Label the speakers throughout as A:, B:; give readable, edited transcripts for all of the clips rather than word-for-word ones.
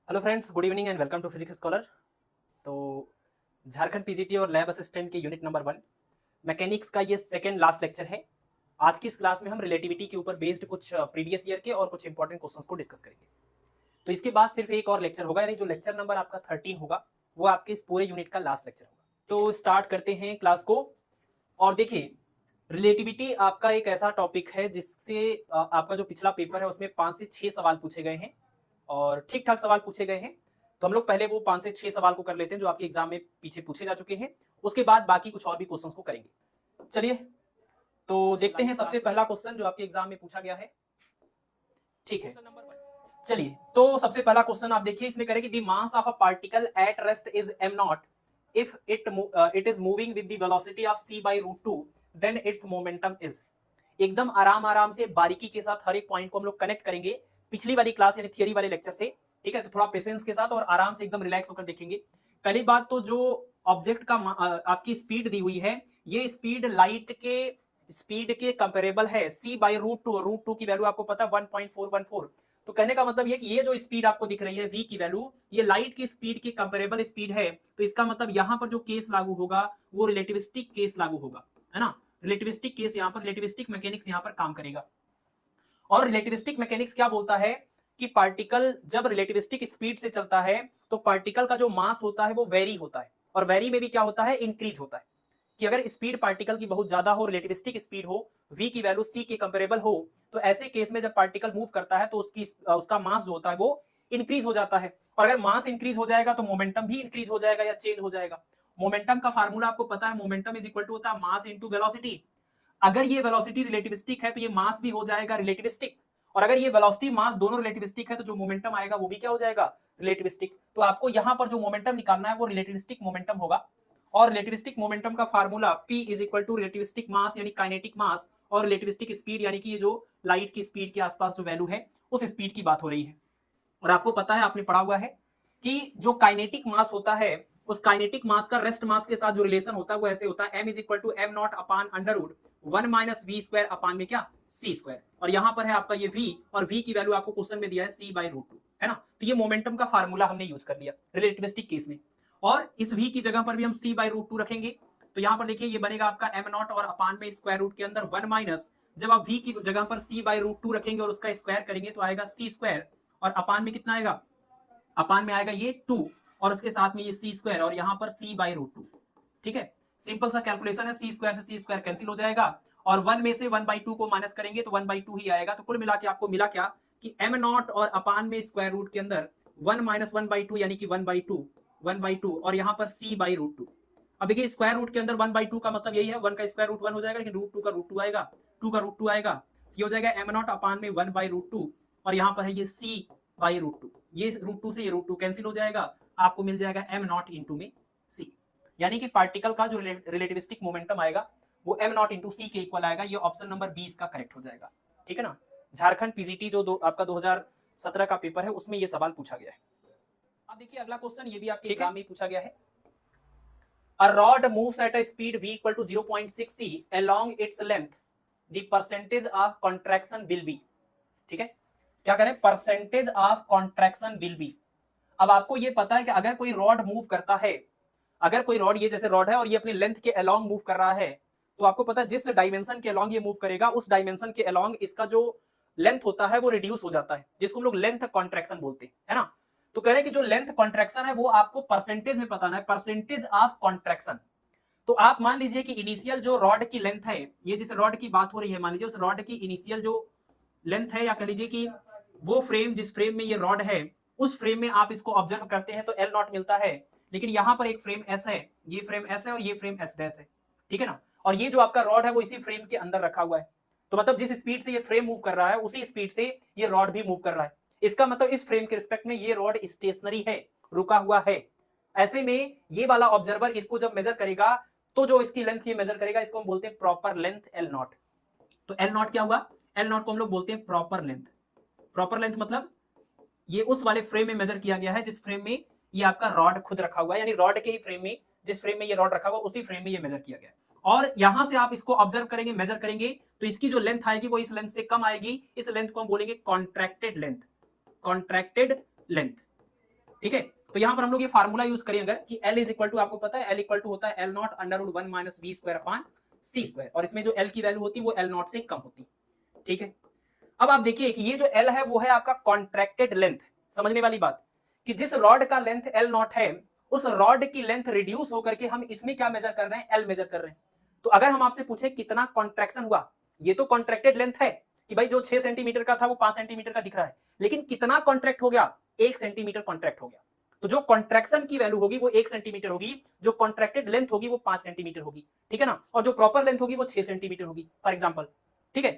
A: Hello friends, good evening and welcome to physics scholar. तो Jharkhand PGT और lab assistant के unit number 1 mechanics का ये सेकंड लास्ट लेक्चर है। आज की इस क्लास में हम रिलेटिविटी के ऊपर बेस्ड कुछ प्रीवियस ईयर के और कुछ इंपॉर्टेंट क्वेश्चंस को डिस्कस करेंगे। तो इसके बाद सिर्फ एक और लेक्चर होगा, यानी जो लेक्चर नंबर आपका 13 होगा वो आपके इस पूरे यूनिट का लास्ट लेक्चर होगा। तो स्टार्ट करते हैं क्लास को। और देखिए, रिलेटिविटी आपका एक ऐसा टॉपिक है जिससे आपका जो पिछला पेपर है उसमें 5 से 6 सवाल पूछे गए हैं और ठीक ठाक सवाल पूछे गए हैं। तो हम लोग पहले वो 5 से 6 सवाल को कर लेते हैं जो आपके एग्जाम में पीछे पूछे जा चुके हैं, उसके बाद बाकी कुछ और भी क्वेश्चंस को करेंगे। चलिए तो देखते हैं सबसे पहला क्वेश्चन जो आपके एग्जाम में पूछा गया है। ठीक है, चलिए तो सबसे पहला क्वेश्चन आप देखिए, इसमें करें कि the mass of a particle at rest is m not if it is moving with the velocity of c by root 2 then its momentum is। एकदम आराम से बारीकी के साथ हर एक पॉइंट को हम लोग कनेक्ट करेंगे पिछली वाली क्लास यानी थियरी वाले लेक्चर से। ठीक है, तो थोड़ा पेशेंस के साथ और आराम से एकदम रिलैक्स होकर देखेंगे। पहली बात तो जो ऑब्जेक्ट का आपकी स्पीड दी हुई है, ये स्पीड लाइट के स्पीड के कंपेरेबल है c बाई रूट टू की वैल्यू आपको पता है 1.414। तो कहने का मतलब ये कि ये जो स्पीड आपको दिख रही है v की वैल्यू, ये लाइट की स्पीड के कंपेरेबल स्पीड है। तो इसका मतलब यहां पर जो केस लागू होगा वो रिलेटिविस्टिक केस लागू होगा, है ना। रिलेटिविस्टिक केस यहां पर, रिलेटिविस्टिक मैकेनिक्स यहां पर काम करेगा। और रिलेटिविस्टिक मैकेनिक्स क्या बोलता है कि पार्टिकल जब रिलेटिविस्टिक स्पीड से चलता है तो पार्टिकल का जो मास होता है वो वेरी होता है, और वेरी में भी क्या होता है, इंक्रीज होता है। कि अगर स्पीड पार्टिकल की बहुत ज्यादा हो, रिलेटिविस्टिक स्पीड हो, v की वैल्यू c के कंपेरेबल हो, तो ऐसे केस में जब पार्टिकल मूव करता है तो उसका मास जो होता है वो इंक्रीज हो जाता है। और अगर मास इंक्रीज हो जाएगा तो मोमेंटम भी इंक्रीज हो जाएगा या चेंज हो जाएगा। मोमेंटम का फार्मूला आपको पता है, मोमेंटम इज इक्वल टू होता है मास इंटू वेलोसिटी। अगर ये वेलोसिटी रिलेटिविस्टिक है तो ये मास भी हो जाएगा रिलेटिविस्टिक, और अगर ये वेलोसिटी मास दोनों रिलेटिविस्टिक है तो जो मोमेंटम आएगा वो भी क्या हो जाएगा, रिलेटिविस्टिक। तो आपको यहां पर जो मोमेंटम निकालना है वो रिलेटिविस्टिक मोमेंटम होगा। और रिलेटिविस्टिक मोमेंटम का formula P is equal to relativistic mass यानी काइनेटिक मास और रिलेटिविस्टिक स्पीड यानी कि ये जो लाइट की स्पीड के आसपास जो वैल्यू है उस स्पीड की बात हो रही है। और आपको पता है, आपने पढ़ा हुआ है कि जो काइनेटिक मास होता है उस काइनेटिक मास का रेस्ट मास के साथ जो रिलेशन होता है वो ऐसे होता है, m is equal to am not upon under root 1 minus we square upon में क्या, सी स्क्वायर। और यहां पर है आपका ये v, और v की वैल्यू आपको क्वेश्चन में दिया है c बाई रूट 2, है ना। तो ये मोमेंटम का फार्मूला हमने यूज कर लिया रिलेटिविस्टिक केस में। और इस v की जगह पर भी हम c बाई रूट 2 रखेंगे। तो यहां पर देखिए ये बनेगा आपका m नॉट और अपान में स्क्वायर रूट के अंदर 1 माइनस, जब आप v की जगह पर c बाई रूट 2 रखेंगे और उसका स्क्वायर करेंगे तो आएगा c स्क्वायर, और अपान में कितना आएगा, अपान में आएगा ये 2 और उसके साथ में ये सी स्क्वायर और यहां पर c बाई रूट 2। ठीक है, सिंपल सा कैलकुलेशन है, सी स्क्वायर से सी स्क्वायर कैंसिल हो जाएगा और 1 में से 1/2 को माइनस करेंगे तो 1/2 ही आएगा। तो कुल मिला के आपको मिला क्या कि m नॉट और अपान में स्क्वायर रूट के अंदर 1 माइनस 1/2 यानी कि 1/2 और यहाँ पर c बाई रूट 2। अब देखिए स्क्वायर रूट के अंदर 1/2 का मतलब यही है, 1 का स्क्वायर रूट 1 हो जाएगा, लेकिन रूट 2 का रूट 2 आएगा, 2 का रूट 2 आएगा, ये हो जाएगा m नॉट अपान में 1 बाई रूट 2 और यहाँ पर है ये c बाई रूट 2। ये रूट 2 से ये रूट 2 कैंसिल हो जाएगा, आपको मिल जाएगा m नॉट इंटू में c। यानी कि पार्टिकल का जो रिलेटिविस्टिक मोमेंटम आएगा वो m नॉट इंटू सी के इक्वल आएगा। ये ऑप्शन नंबर 20 का करेक्ट हो जाएगा। ठीक है ना। झारखंड पीजीटी जो आपका 2017 का पेपर है उसमें ये सवाल पूछा गया है। अब देखिए अगला क्वेश्चन, ये भी आपके एग्जाम में पूछा गया है। A rod moves at a speed v equal to 0.6 c along its length. The percentage of contraction will be। ठीक है, क्या करें, percentage of contraction will be. अब आपको ये पता है कि अगर कोई रॉड मूव करता है, अगर कोई रॉड, ये जैसे रॉड है और ये अपनी लेंथ के अलोंग मूव कर रहा है, तो आपको पता है जिस डायमेंशन के अलोंग ये मूव करेगा उस डायमेंशन के अलोंग इसका जो लेंथ होता है वो रिड्यूस हो जाता है, जिसको हम लोग लेंथ कॉन्ट्रैक्शन बोलते हैं, है ना। तो कह रहे हैं कि जो लेंथ कॉन्ट्रैक्शन है वो आपको परसेंटेज में बताना है, परसेंटेज ऑफ कॉन्ट्रैक्शन। तो आप मान लीजिए कि इनिशियल जो रॉड की लेंथ है, ये जिस रॉड की बात हो रही है, मान लीजिए उस रॉड की इनिशियल जो लेंथ है, या कह लीजिए कि वो फ्रेम जिस फ्रेम में ये रॉड है उस फ्रेम में आप इसको ऑब्जर्व करते हैं तो एल नॉट मिलता है। लेकिन यहां पर एक फ्रेम एस है, ये फ्रेम एस है और ये फ्रेम एस डैश है। ठीक है ना। और ये जो आपका रॉड है वो इसी फ्रेम के अंदर रखा हुआ है। तो मतलब जिस स्पीड से ये फ्रेम मूव कर रहा है उसी स्पीड से ये रॉड भी मूव कर रहा है। इसका मतलब इस फ्रेम के रिस्पेक्ट में ये रॉड स्टेशनरी है, रुका हुआ है। ऐसे में ये वाला ऑब्जर्वर इसको जब मेजर करेगा तो जो इसकी लेंथ ये मेजर करेगा, इसको हम बोलते हैं प्रॉपर लेंथ एल नॉट। तो एल नॉट क्या हुआ, एल नॉट को हम लोग बोलते हैं प्रॉपर लेंथ। प्रॉपर लेंथ मतलब ये उस वाले फ्रेम में मेजर किया गया है जिस फ्रेम में ये आपका रॉड खुद रखा हुआ है, यानी रॉड के ही फ्रेम में, जिस फ्रेम में ये रॉड रखा हुआ उसी फ्रेम में ये मेजर किया गया है। और यहां से आप इसको ऑब्जर्व करेंगे, मेजर करेंगे तो इसकी जो लेंथ आएगी वो इस लेंथ से कम आएगी। इस लेंथ को हम बोलेंगे कॉन्ट्रैक्टेड लेंथ, कॉन्ट्रैक्टेड लेंथ। ठीक है। तो यहाँ पर हम लोग ये फार्मूला यूज करें अगर कि L इज इक्वल टू, आपको पता है L इक्वल टू होता है L naught under root 1 minus we square upon C square, और इसमें जो L की वैल्यू होती है वो L नॉट से कम होती है। ठीक है, अब आप देखिए कि ये जो L है वो है आपका कॉन्ट्रैक्टेड लेंथ। समझने वाली बात कि जिस रॉड का लेंथ L नॉट है उस रॉड की लेंथ रिड्यूस होकर के हम इसमें क्या मेजर कर रहे हैं, L मेजर कर रहे हैं। तो अगर हम आपसे पूछे कितना कॉन्ट्रैक्शन हुआ, ये तो कॉन्ट्रैक्टेड लेंथ है कि भाई जो 6 सेंटीमीटर का था वो 5 सेंटीमीटर का दिख रहा है, लेकिन कितना कॉन्ट्रैक्ट हो गया, 1 सेंटीमीटर कॉन्ट्रैक्ट हो गया। तो जो कॉन्ट्रैक्शन की वैल्यू होगी वो 1 सेंटीमीटर होगी, जो कॉन्ट्रैक्टेड लेंथ होगी वो 5 सेंटीमीटर होगी। ठीक है ना, और जो प्रॉपर लेंथ होगी वो 6 सेंटीमीटर होगी फॉर एग्जांपल। ठीक है,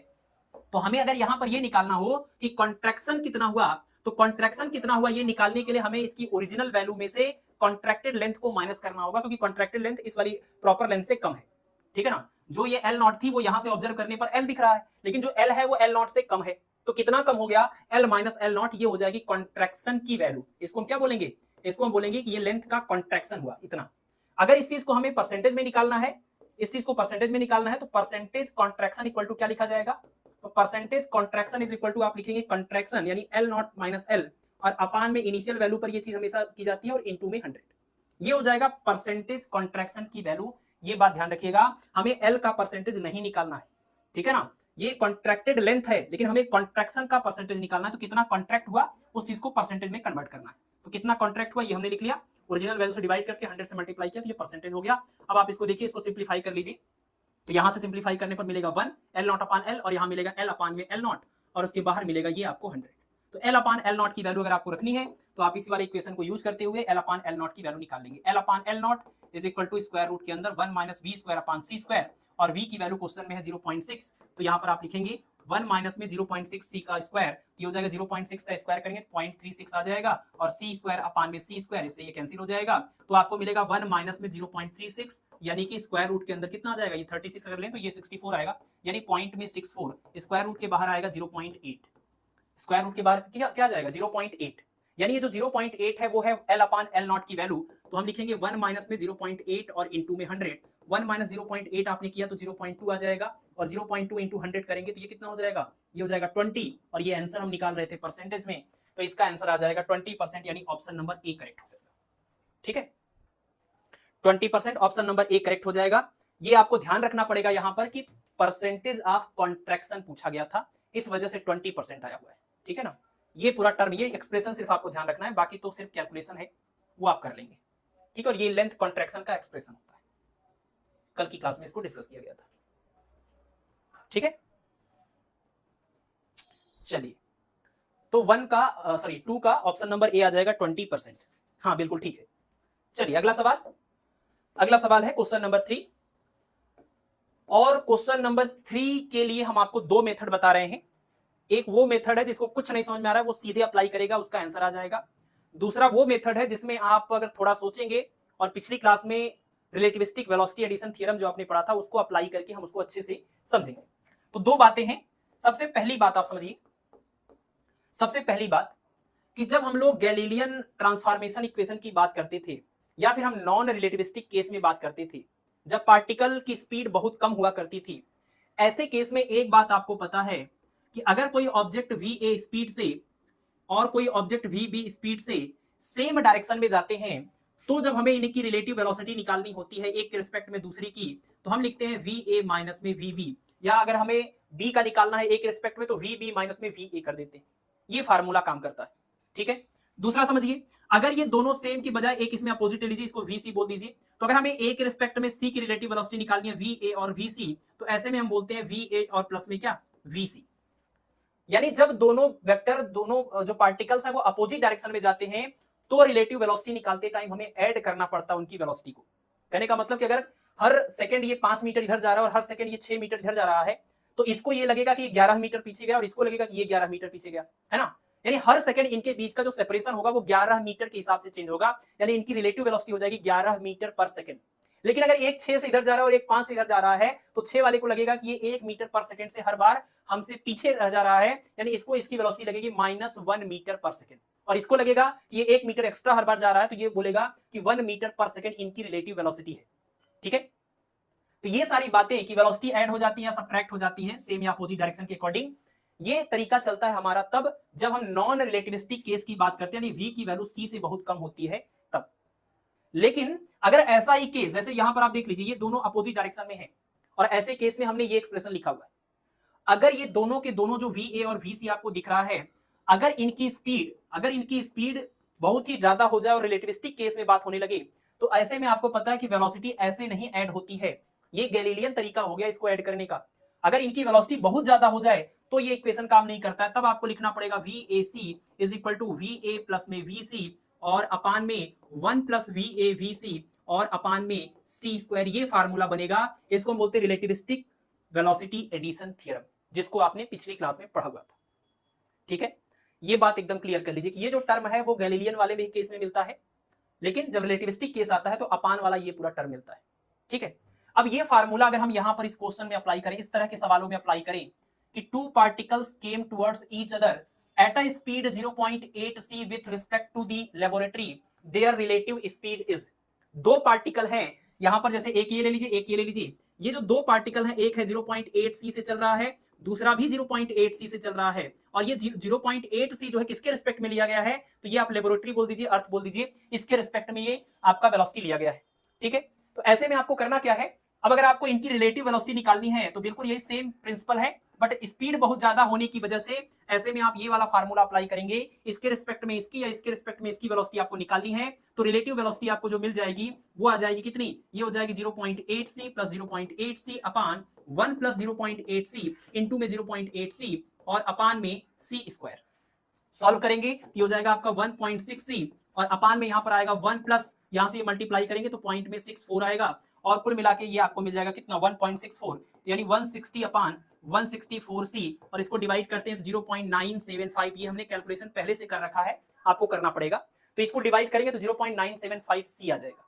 A: तो हमें अगर यहां पर ये निकालना हो कि कॉन्ट्रैक्शन कितना हुआ, तो कॉन्ट्रैक्शन कितना हुआ ये निकालने के लिए हमें इसकी ओरिजिनल वैल्यू में से कॉन्ट्रैक्टेड लेंथ को माइनस करना होगा, क्योंकि कॉन्ट्रैक्टेड लेंथ इस वाली प्रॉपर लेंथ से कम है। ठीक है ना, जो ये L नॉट थी वो यहां से ऑब्जर्व करने पर L दिख रहा है, लेकिन जो L है वो L नॉट से कम है। तो कितना कम हो गया, L माइनस L नॉट, ये हो जाएगी कॉन्ट्रैक्शन की वैल्यू। इसको हम क्या बोलेंगे, इसको हम बोलेंगे कि ये लेंथ का कॉन्ट्रैक्शन हुआ इतना। अगर इस चीज को हमें परसेंटेज में निकालना है, इस चीज को परसेंटेज में निकालना है, तो परसेंटेज कॉन्ट्रैक्शन इक्वल टू क्या लिखा जाएगा, तो percentage contraction is equal to आप लिखेंगे कॉन्ट्रैक्शन यानी L नॉट माइनस L, और अपान में इनिशियल वैल्यू पर ये चीज हमेशा की जाती है, और इनटू में 100। ये हो जाएगा परसेंटेज कॉन्ट्रैक्शन की वैल्यू। ये बात ध्यान रखिएगा, हमें L का परसेंटेज नहीं निकालना है। ठीक है ना, ये कॉन्ट्रैक्टेड लेंथ है लेकिन हमें कॉन्ट्रैक्शन का परसेंटेज निकालना है, तो कितना कॉन्ट्रैक्ट हुआ उस चीज को परसेंटेज में कन्वर्ट करना है। तो कितना कॉन्ट्रैक्ट हुआ ये हमने लिख लिया, ओरिजिनल वैल्यू से डिवाइड करके 100 से मल्टीप्लाई किया, तो ये परसेंटेज हो गया। अब आप इसको देखिए, इसको सिंप्लीफाई कर लीजिए, तो यहां से सिंप्लीफाई करने पर मिलेगा 1 L नॉट अपान L, और यहां मिलेगा L अपान में L नॉट, और उसके बाहर मिलेगा ये आपको 100। तो L अपान L नॉट की वैल्यू अगर आपको रखनी है तो आप इसी वाले इक्वेशन को यूज करते हुए L अपान L नॉट की वैल्यू निकाल लेंगे। L upon L naught is equal to square root के अंदर 1 minus we square upon C square, और v की वैल्यू क्वेश्चन में है 0.6, तो यहाँ पर आप लिखेंगे 1 माइनस में 0.6 सी का स्क्वायर, ये हो जाएगा 0.6 का स्क्वायर करेंगे 0.36 आ जाएगा, और सी स्क्वायर अपान में सी स्क्वायर, इससे ये कैंसिल हो जाएगा। तो आपको मिलेगा 1 माइनस में 0.36 यानी कि स्क्वायर रूट के अंदर कितना आ जाएगा, ये 36 अगर लें तो ये 64 आएगा, यानी पॉइंट में 64, स्क्वायर रूट के बाहर आएगा 0.8, स्क्वायर रूट के बाहर क्या जाएगा 0.8, यानी ये जो 0.8 है वो है L अपान L नॉट की वैल्यू। तो हम लिखेंगे 1 माइनस में 0.8 और इनटू में 100, 1 माइनस 0.8 आपने किया तो 0.2 आ जाएगा, और 0.2 इंटू 100 करेंगे तो ये कितना हो जाएगा, ये हो जाएगा 20, और ये आंसर हम निकाल रहे थे परसेंटेज में, तो इसका आंसर आ जाएगा 20%, यानी ऑप्शन नंबर ए करेक्ट हो जाएगा। ठीक है, 20% ऑप्शन नंबर ए करेक्ट हो जाएगा। ये आपको ध्यान रखना पड़ेगा यहाँ पर कि परसेंटेज ऑफ कॉन्ट्रैक्शन पूछा गया था, इस वजह से 20% आया हुआ है। ठीक है ना, ये पूरा टर्म, ये एक्सप्रेशन सिर्फ आपको ध्यान रखना है, बाकी तो सिर्फ कैलकुलेशन है वो आप कर लेंगे। ठीक है, और ये लेंथ कॉन्ट्रैक्शन का एक्सप्रेशन होता है, कल की क्लास में इसको डिस्कस किया गया था। ठीक है, चलिए, तो 2 का ऑप्शन नंबर ए आ जाएगा 20%। हाँ बिल्कुल ठीक है। चलिए अगला सवाल, अगला सवाल है क्वेश्चन नंबर 3, और क्वेश्चन नंबर 3 के लिए हम आपको दो मेथड बता रहे हैं। एक वो मेथड है जिसको कुछ नहीं समझ में आ रहा है वो सीधे अप्लाई करेगा, उसका आंसर आ जाएगा। दूसरा वो मेथड है जिसमें आप अगर थोड़ा सोचेंगे और पिछली क्लास में रिलेटिविस्टिक वेलोसिटी एडिशन थ्योरम जो आपने पढ़ा था उसको अप्लाई करके हम उसको अच्छे से समझेंगे। तो दो बातें हैं। सबसे पहली बात आप समझिए, सबसे पहली बात कि जब हम लोग गैलीलियन ट्रांसफॉर्मेशन इक्वेशन की बात करते थे, या फिर हम नॉन रिलेटिविस्टिक केस में बात करते थे, जब पार्टिकल की स्पीड बहुत कम हुआ करती थी, ऐसे केस में एक बात आपको पता है कि अगर कोई ऑब्जेक्ट va स्पीड से और कोई ऑब्जेक्ट vb स्पीड से सेम डायरेक्शन में जाते हैं, तो जब हमें इनकी रिलेटिव वेलोसिटी निकालनी होती है एक के रिस्पेक्ट में दूसरी की, तो हम लिखते हैं va माइनस में vb, या अगर हमें b का निकालना है एक रिस्पेक्ट में तो vb माइनस में va कर देते हैं। ये फार्मूला काम करता है। ठीक है, दूसरा समझिए, अगर ये दोनों सेम की बजाय एक इसमें अपोजिट ले लीजिए, इसको vc बोल दीजिए, तो अगर हमें a के रिस्पेक्ट में c की रिलेटिव वेलोसिटी निकालनी है va और vc, तो ऐसे में हम बोलते हैं va और प्लस में क्या vc। यानी जब दोनों वेक्टर, दोनों जो पार्टिकल्स हैं वो अपोजिट डायरेक्शन में जाते हैं, तो रिलेटिव वेलोसिटी निकालते टाइम हमें ऐड करना पड़ता है उनकी वेलोसिटी को। कहने का मतलब कि अगर हर सेकंड ये 5 मीटर इधर जा रहा है और हर सेकंड ये 6 मीटर इधर जा रहा है, तो इसको ये लगेगा कि 11 मीटर पीछे गया और इसको लगेगा कि ये 11 मीटर पीछे गया, है ना। यानी हर सेकंड इनके बीच का जो सेपरेशन होगा वो 11 मीटर के हिसाब से चेंज होगा, यानी इनकी रिलेटिव वेलोसिटी हो जाएगी 11 मीटर पर सेकंड। लेकिन अगर एक 6 से इधर जा रहा है और एक 5 से इधर जा रहा है, तो 6 वाले को लगेगा कि ये 1 मीटर पर सेकंड से हर बार हमसे पीछे रह जा रहा है, यानी इसको इसकी वेलोसिटी लगेगी -1 मीटर पर सेकंड, और इसको लगेगा कि ये 1 मीटर एक्स्ट्रा हर बार जा रहा है, तो ये बोलेगा कि 1 मीटर पर सेकंड इनकी रिलेटिव वेलोसिटी है। ठीक है, तो ये सारी बातें कि वेलोसिटी ऐड हो जाती है, सब्ट्रैक्ट हो जाती है सेम या अपोजिट डायरेक्शन के अकॉर्डिंग, ये तरीका चलता है हमारा तब जब हम नॉन रिलेटिविस्टिक केस की बात करते हैं, यानी v की वैल्यू c से बहुत कम होती है तब। लेकिन अगर ऐसा ही केस, जैसे यहां पर आप देख लीजिए ये दोनों अपोजिट डायरेक्शन में है, और ऐसे केस में हमने ये एक्सप्रेशन लिखा हुआ है, अगर ये दोनों के दोनों जो va और vc आपको दिख रहा है, अगर इनकी स्पीड बहुत ही ज्यादा हो जाए और रिलेटिविस्टिक केस में बात होने लगे, तो ऐसे में आपको पता है कि वेलोसिटी ऐसे नहीं ऐड होती है। ये गैलीलियन तरीका हो गया इसको ऐड करने का। अगर इनकी वेलोसिटी बहुत ज्यादा हो जाए तो ये इक्वेशन काम नहीं करता है, तब आपको लिखना पड़ेगा VAC is equal to VA plus में VC और अपान में 1 प्लस VA VC और अपान में C स्क्वायर। ये फार्मूला बनेगा, इसको बोलते हैं रिलेटिविस्टिक वेलोसिटी एडिशन थ्योरम, जिसको आपने पिछली क्लास में पढ़ा हुआ था। ठीक है, ये बात एकदम क्लियर कर लीजिए कि ये जो टर्म है वो गैलीलियन वाले में केस में मिलता है, लेकिन जब रिलेटिविस्टिक केस आता है तो अपान वाला ये पूरा टर्म मिलता है। ठीक है, अब ये फार्मूला अगर हम यहां पर इस क्वेश्चन में अप्लाई करें, इस तरह के सवालों में अप्लाई करें कि two particles came towards each other at a speed 0.8 c with respect to the laboratory, their relative speed is. दो पार्टिकल हैं यहां पर, जैसे एक ये ले लीजिए, एक ये ले लीजिए, ये जो दो पार्टिकल हैं, एक है 0.8 c से चल रहा है, दूसरा भी 0.8 c से चल रहा है, और ये 0.8 c जो है किसके रिस्पेक्ट में लिया गया है, तो ये आप लेबोरेटरी बोल दीजिए, अर्थ बोल दीजिए, इसके रिस्पेक्ट में ये आपका वेलोसिटी लिया गया है। ठीक है, तो ऐसे में आपको करना क्या है, अब अगर आपको इनकी रिलेटिव वेलोसिटी निकालनी है तो बिल्कुल यही सेम प्रिंसिपल है, बट स्पीड बहुत ज्यादा होने की वजह से ऐसे में आप ये वाला फार्मूला अप्लाई करेंगे, इसके रिस्पेक्ट में इसकी या इसके रिस्पेक्ट में इसकी वेलोसिटी आपको निकालनी है, तो रिलेटिव वेलोसिटी आपको जो मिल जाएगी वो आ जाएगी कितनी, ये हो जाएगी 0.8 c प्लस 0.8 c अपान 1 प्लस 0.8 c इंटू में 0.8 c और अपान में c स्क्वायर। सॉल्व करेंगे ये हो जाएगा आपका 1.6 c और अपान में यहां पर आएगा 1 प्लस, यहां से मल्टीप्लाई करेंगे तो पॉइंट में 64 आएगा, और कुल मिला के ये आपको मिल जाएगा कितना 1.64, यानी 160 अपान 164 c, और इसको डिवाइड करते हैं 0.975, ये हमने कैलकुलेशन पहले से कर रखा है, आपको करना पड़ेगा, तो इसको डिवाइड करेंगे तो 0.975 c आ जाएगा।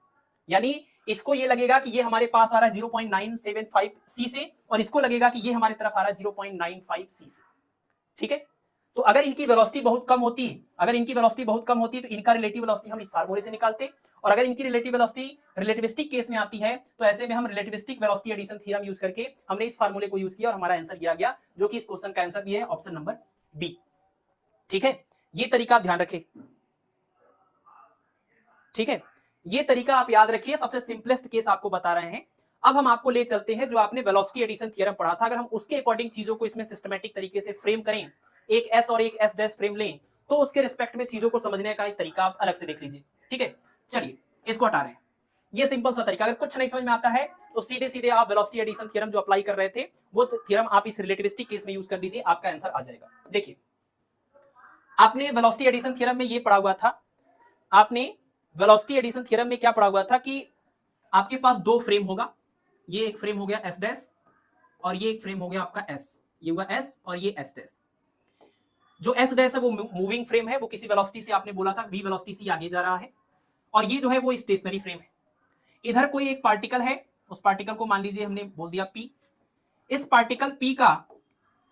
A: यानी इसको ये लगेगा कि ये हमारे पास आ रहा है 0.975 c से, और इसको लगेगा कि ये हमारी तरफ आ रहा है 0.95 c से। ठीक है, तो अगर इनकी वेलोसिटी बहुत कम होती, तो इनका रिलेटिव वेलोसिटी हम इस फार्मूले से निकालते, और अगर इनकी रिलेटिव वेलोसिटी रिलेटिविस्टिक केस में आती है तो ऐसे में हम relativistic velocity addition theorem use करके हमने इस फार्मूले को यूज किया और हमारा आंसर दिया गया, जो कि इस क्वेश्चन का आंसर भी है ऑप्शन नंबर बी। ठीक है, ये तरीका आप ध्यान रखें। ठीक है, ये तरीका आप याद रखिए, सबसे सिंपलेस्ट केस आपको बता रहे हैं। अब हम आपको ले चलते हैं जो आपने वेलोसिटी एडिशन थ्योरम पढ़ा था, अगर हम उसके अकॉर्डिंग चीजों को इसमें सिस्टमैटिक तरीके से फ्रेम करें, एक एस और एक एस डैश फ्रेम लें, तो उसके रिस्पेक्ट में चीजों को समझने का एक तरीका आप अलग से देख लीजिए। ठीक है, चलिए इसको हटा रहे हैं, ये सिंपल सा तरीका, अगर कुछ नहीं समझ में आता है तो सीधे सीधे आप वेलोसिटी एडिशन थ्योरम जो अप्लाई कर रहे थे वो थ्योरम आप इस रिलेटिविस्टिक केस में यूज कर दीजिए, आपका आंसर आ जाएगा। देखिए, आपने वेलोसिटी एडिशन थ्योरम में ये पढ़ा हुआ था, आपने वेलोसिटी एडिशन थ्योरम में क्या पढ़ा हुआ था कि आपके पास दो फ्रेम होगा, ये एक फ्रेम हो गया एस डैश और ये एक फ्रेम हो गया आपका एस, ये हुआ एस और ये एस डैश। जो एस डैश है वो मूविंग फ्रेम है, वो किसी वेलोसिटी से आपने बोला था v वेलोसिटी से आगे जा रहा है, और ये जो है वो स्टेशनरी फ्रेम है। इधर कोई एक पार्टिकल है, उस पार्टिकल को मान लीजिए हमने बोल दिया p, इस पार्टिकल p का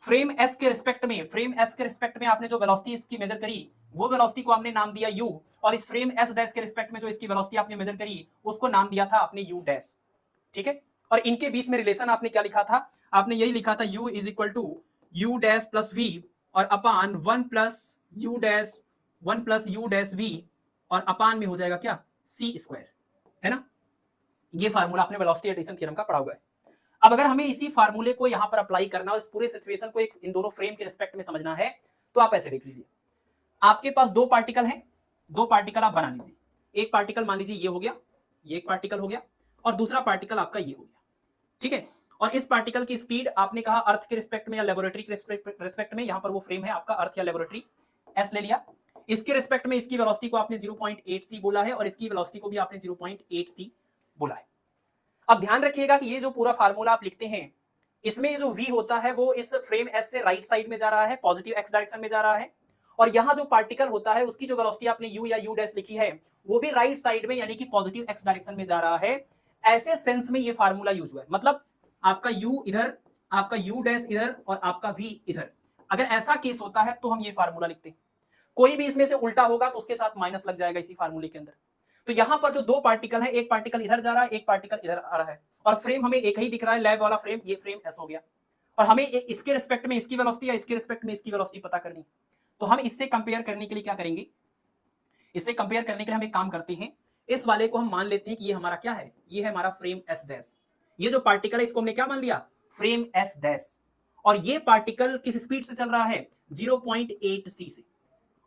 A: फ्रेम s के रिस्पेक्ट में आपने जो वेलोसिटी इसकी मेजर करी वो वेलोसिटी को आपने नाम दिया u, और इस फ्रेम s डैश के रिस्पेक्ट में जो इसकी वेलोसिटी आपने मेजर करी उसको नाम दिया था आपने u डैश। ठीक है, और इनके बीच में रिलेशन आपने क्या लिखा था, आपने यही लिखा था u is equal to u dash plus v और upon 1 plus u dash v और अपान में हो जाएगा क्या c स्क्वायर, है ना। ये फार्मूला आपने वेलोसिटी एडिशन थ्योरम का पढ़ा हुआ है। अब अगर हमें इसी फार्मूले को यहां पर अप्लाई करना और इस पूरे सिचुएशन को एक इन दोनों फ्रेम के रिस्पेक्ट में समझना है, तो आप ऐसे देख लीजिए, आपके पास दो पार्टिकल हैं, दो पार्टिकल आप बना लीजिए, एक पार्टिकल मान लीजिए ये हो गया, ये एक पार्टिकल हो गया, और दूसरा पार्टिकल आपका ये हो गया। ठीक है, और इस पार्टिकल की स्पीड आपने कहा अर्थ के रिस्पेक्ट में या लेबोरेटरी के रिस्पेक्ट में, यहां पर वो फ्रेम है आपका अर्थ या लेबोरेटरी, एस ले लिया, इसके रिस्पेक्ट में इसकी वेलोसिटी को आपने 0.8 c बोला है और इसकी वेलोसिटी को भी आपने 0.8 c बोला है। अब ध्यान रखिएगा कि ये जो पूरा फार्मूला आप लिखते हैं, इसमें जो v होता है वो इस फ्रेम s से राइट साइड में जा रहा है, पॉजिटिव x डायरेक्शन में जा रहा है, और यहाँ जो पार्टिकल होता है उसकी जो वेलोसिटी आपने u या u डैश लिखी है वो भी राइट साइड में यानी कि पॉजिटिव x डायरेक्शन में जा रहा है। ऐसे सेंस में ये फार्मूला यूज हुआ है, मतलब आपका u इधर, आपका u डैश इधर और आपका v इधर। अगर ऐसा केस होता है तो हम ये फार्मूला लिखते हैं, कोई भी इसमें से उल्टा होगा तो उसके साथ माइनस लग जाएगा इसी फार्मूले के अंदर। तो यहां पर जो दो पार्टिकल है, एक पार्टिकल इधर जा रहा है, एक पार्टिकल इधर आ रहा है, और फ्रेम हमें एक ही दिख रहा है, लैब वाला फ्रेम, ये फ्रेम एस हो गया, और हमें इसके रिस्पेक्ट में इसकी वेलोसिटी या इसके रिस्पेक्ट में इसकी वेलोसिटी पता करनी है। तो हम इससे कंपेयर करने के लिए क्या करेंगे, इससे कंपेयर करने के लिए हम एक काम करते हैं, इस वाले को हम मान लेते हैं कि ये हमारा क्या है, ये है हमारा फ्रेम एस डैश। ये जो पार्टिकल है इसको हमने क्या मान लिया, फ्रेम एस डैश। और ये पार्टिकल किस स्पीड से चल रहा है, 0.8 सी से।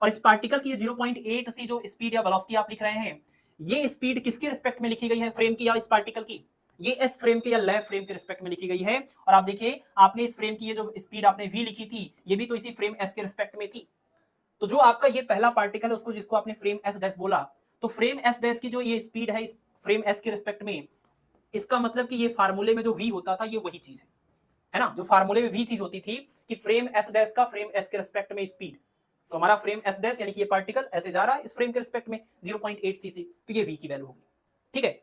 A: और इस पार्टिकल की 0.8 सी जो स्पीड या वेलोसिटी आप लिख रहे हैं, ये स्पीड किसके रिस्पेक्ट में लिखी गई है, फ्रेम की या इस पार्टिकल की, ये एस फ्रेम के या लैब फ्रेम के रिस्पेक्ट में लिखी गई है। और आप देखिए आपने इस फ्रेम की ये जो स्पीड आपने वी लिखी थी, ये भी तो इसी फ्रेम एस के रिस्पेक्ट में थी। तो जो आपका ये पहला पार्टिकल है उसको, जिसको आपने फ्रेम एस डैश बोला, तो फ्रेम एस डैश की जो ये स्पीड है इस फ्रेम एस के रिस्पेक्ट में, इसका मतलब कि ये फार्मूले में जो वी होता था ये वही चीज है ना, जो फार्मूले में वी चीज होती थी कि फ्रेम एस डैश का फ्रेम एस के रिस्पेक्ट में स्पीड। तो हमारा फ्रेम एस डैश यानी कि ये पार्टिकल ऐसे जा रहा है इस फ्रेम के रिस्पेक्ट में 0.8 सी से, तो ये वी की वैल्यू होगी। ठीक है,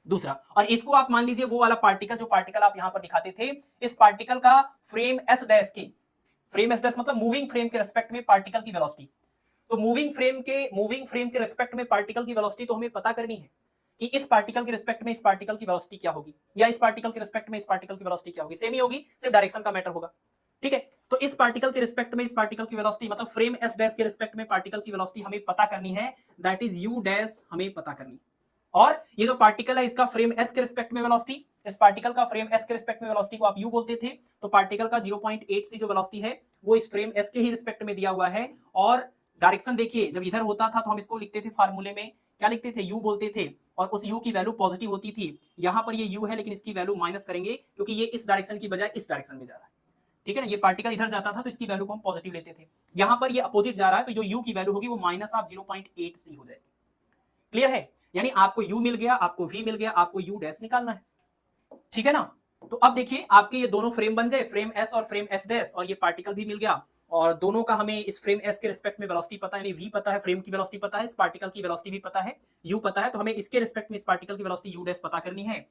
A: दूसरा, और इसको आप मान लीजिए वो वाला पार्टिकल जो पार्टिकल आप यहां पर दिखाते थे, इस पार्टिकल का फ्रेम एस डैश के, फ्रेम एस डैश मतलब मूविंग फ्रेम के रिस्पेक्ट में पार्टिकल की वेलोसिटी। तो मूविंग फ्रेम के रिस्पेक्ट में पार्टिकल की वेलोसिटी तो हमें पता करनी है कि इस पार्टिकल के रिस्पेक्ट में इस पार्टिकल की वेलोसिटी क्या होगी, या इस पार्टिकल के रिस्पेक्ट में इस पार्टिकल की वेलोसिटी क्या होगी, सेम ही होगी, सिर्फ डायरेक्शन का मैटर होगा। ठीक है, तो इस पार्टिकल के रिस्पेक्ट में इस पार्टिकल की वेलोसिटी, मतलब फ्रेम एस डैश के रिस्पेक्ट में पार्टिकल की वेलोसिटी हमें पता करनी है, दैट इज यू डैश हमें पता करनी है। और ये जो पार्टिकल है इसका फ्रेम एस के रिस्पेक्ट में वेलोसिटी, इस पार्टिकल का फ्रेम एस के रिस्पेक्ट में वेलोसिटी को आप यू बोलते थे, तो पार्टिकल का 0.8 सी जो वेलोसिटी है वो इस फ्रेम एस के ही रिस्पेक्ट में दिया हुआ है। और डायरेक्शन देखिए, जब इधर होता था तो हम इसको लिखते थे फार्मूले में, क्या लिखते थे, यू बोलते थे, और उस यू की वैल्यू पॉजिटिव होती थी। यहां पर ये यू है लेकिन इसकी वैल्यू माइनस करेंगे क्योंकि ये इस डायरेक्शन की बजाय इस डायरेक्शन में जा रहा है। ठीक है ना, ये पार्टिकल इधर जाता था तो इसकी वैल्यू को हम पॉजिटिव लेते थे, यहां पर ये अपोजिट जा रहा है तो जो यू की वैल्यू होगी वो माइनस ऑफ 0.8 सी हो जाएगी। क्लियर है, यानी आपको यू मिल गया, आपको वी मिल गया, आपको यू डैश निकालना है। ठीक है ना, तो अब देखिए आपके ये दोनों फ्रेम बन गए, फ्रेम एस और फ्रेम एस डैश, और ये पार्टिकल भी मिल गया, और दोनों का हमें इस फ्रेम एस के रिस्पेक्ट में वेलोसिटी पता है, यानी वी पता है, फ्रेम की वेलोसिटी पता है, इस पार्टिकल की वेलोसिटी भी पता है, यू पता है, तो हमें इसके रिस्पेक्ट में इस पार्टिकल की वेलोसिटी यू डैश पता करनी है।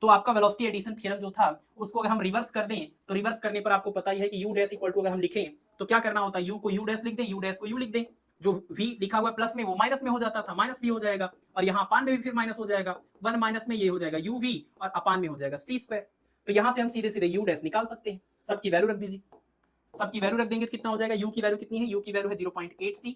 A: तो आपका वेलोसिटी एडिशन थ्योरम जो था उसको अगर हम रिवर्स कर दें, तो रिवर्स करने पर आपको पता ही है कि यू डैश इक्वल टू, अगर हम लिखें तो क्या करना होता है, यू को यू डैश लिख दें, यू डैश को यू लिख दें, जो v लिखा हुआ प्लस में वो माइनस में हो जाता था, माइनस v हो जाएगा, और यहाँ अपान में भी फिर माइनस हो जाएगा, 1 माइनस में ये हो जाएगा uv, और अपान में हो जाएगा c स्क्वायर। तो यहाँ से हम सीधे सीधे u डैश निकाल सकते हैं। सबकी वैल्यू रख दीजिए, सबकी वैल्यू रख देंगे तो कितना हो जाएगा, u की वैल्यू कितनी है, u की वैल्यू है 0.8 c,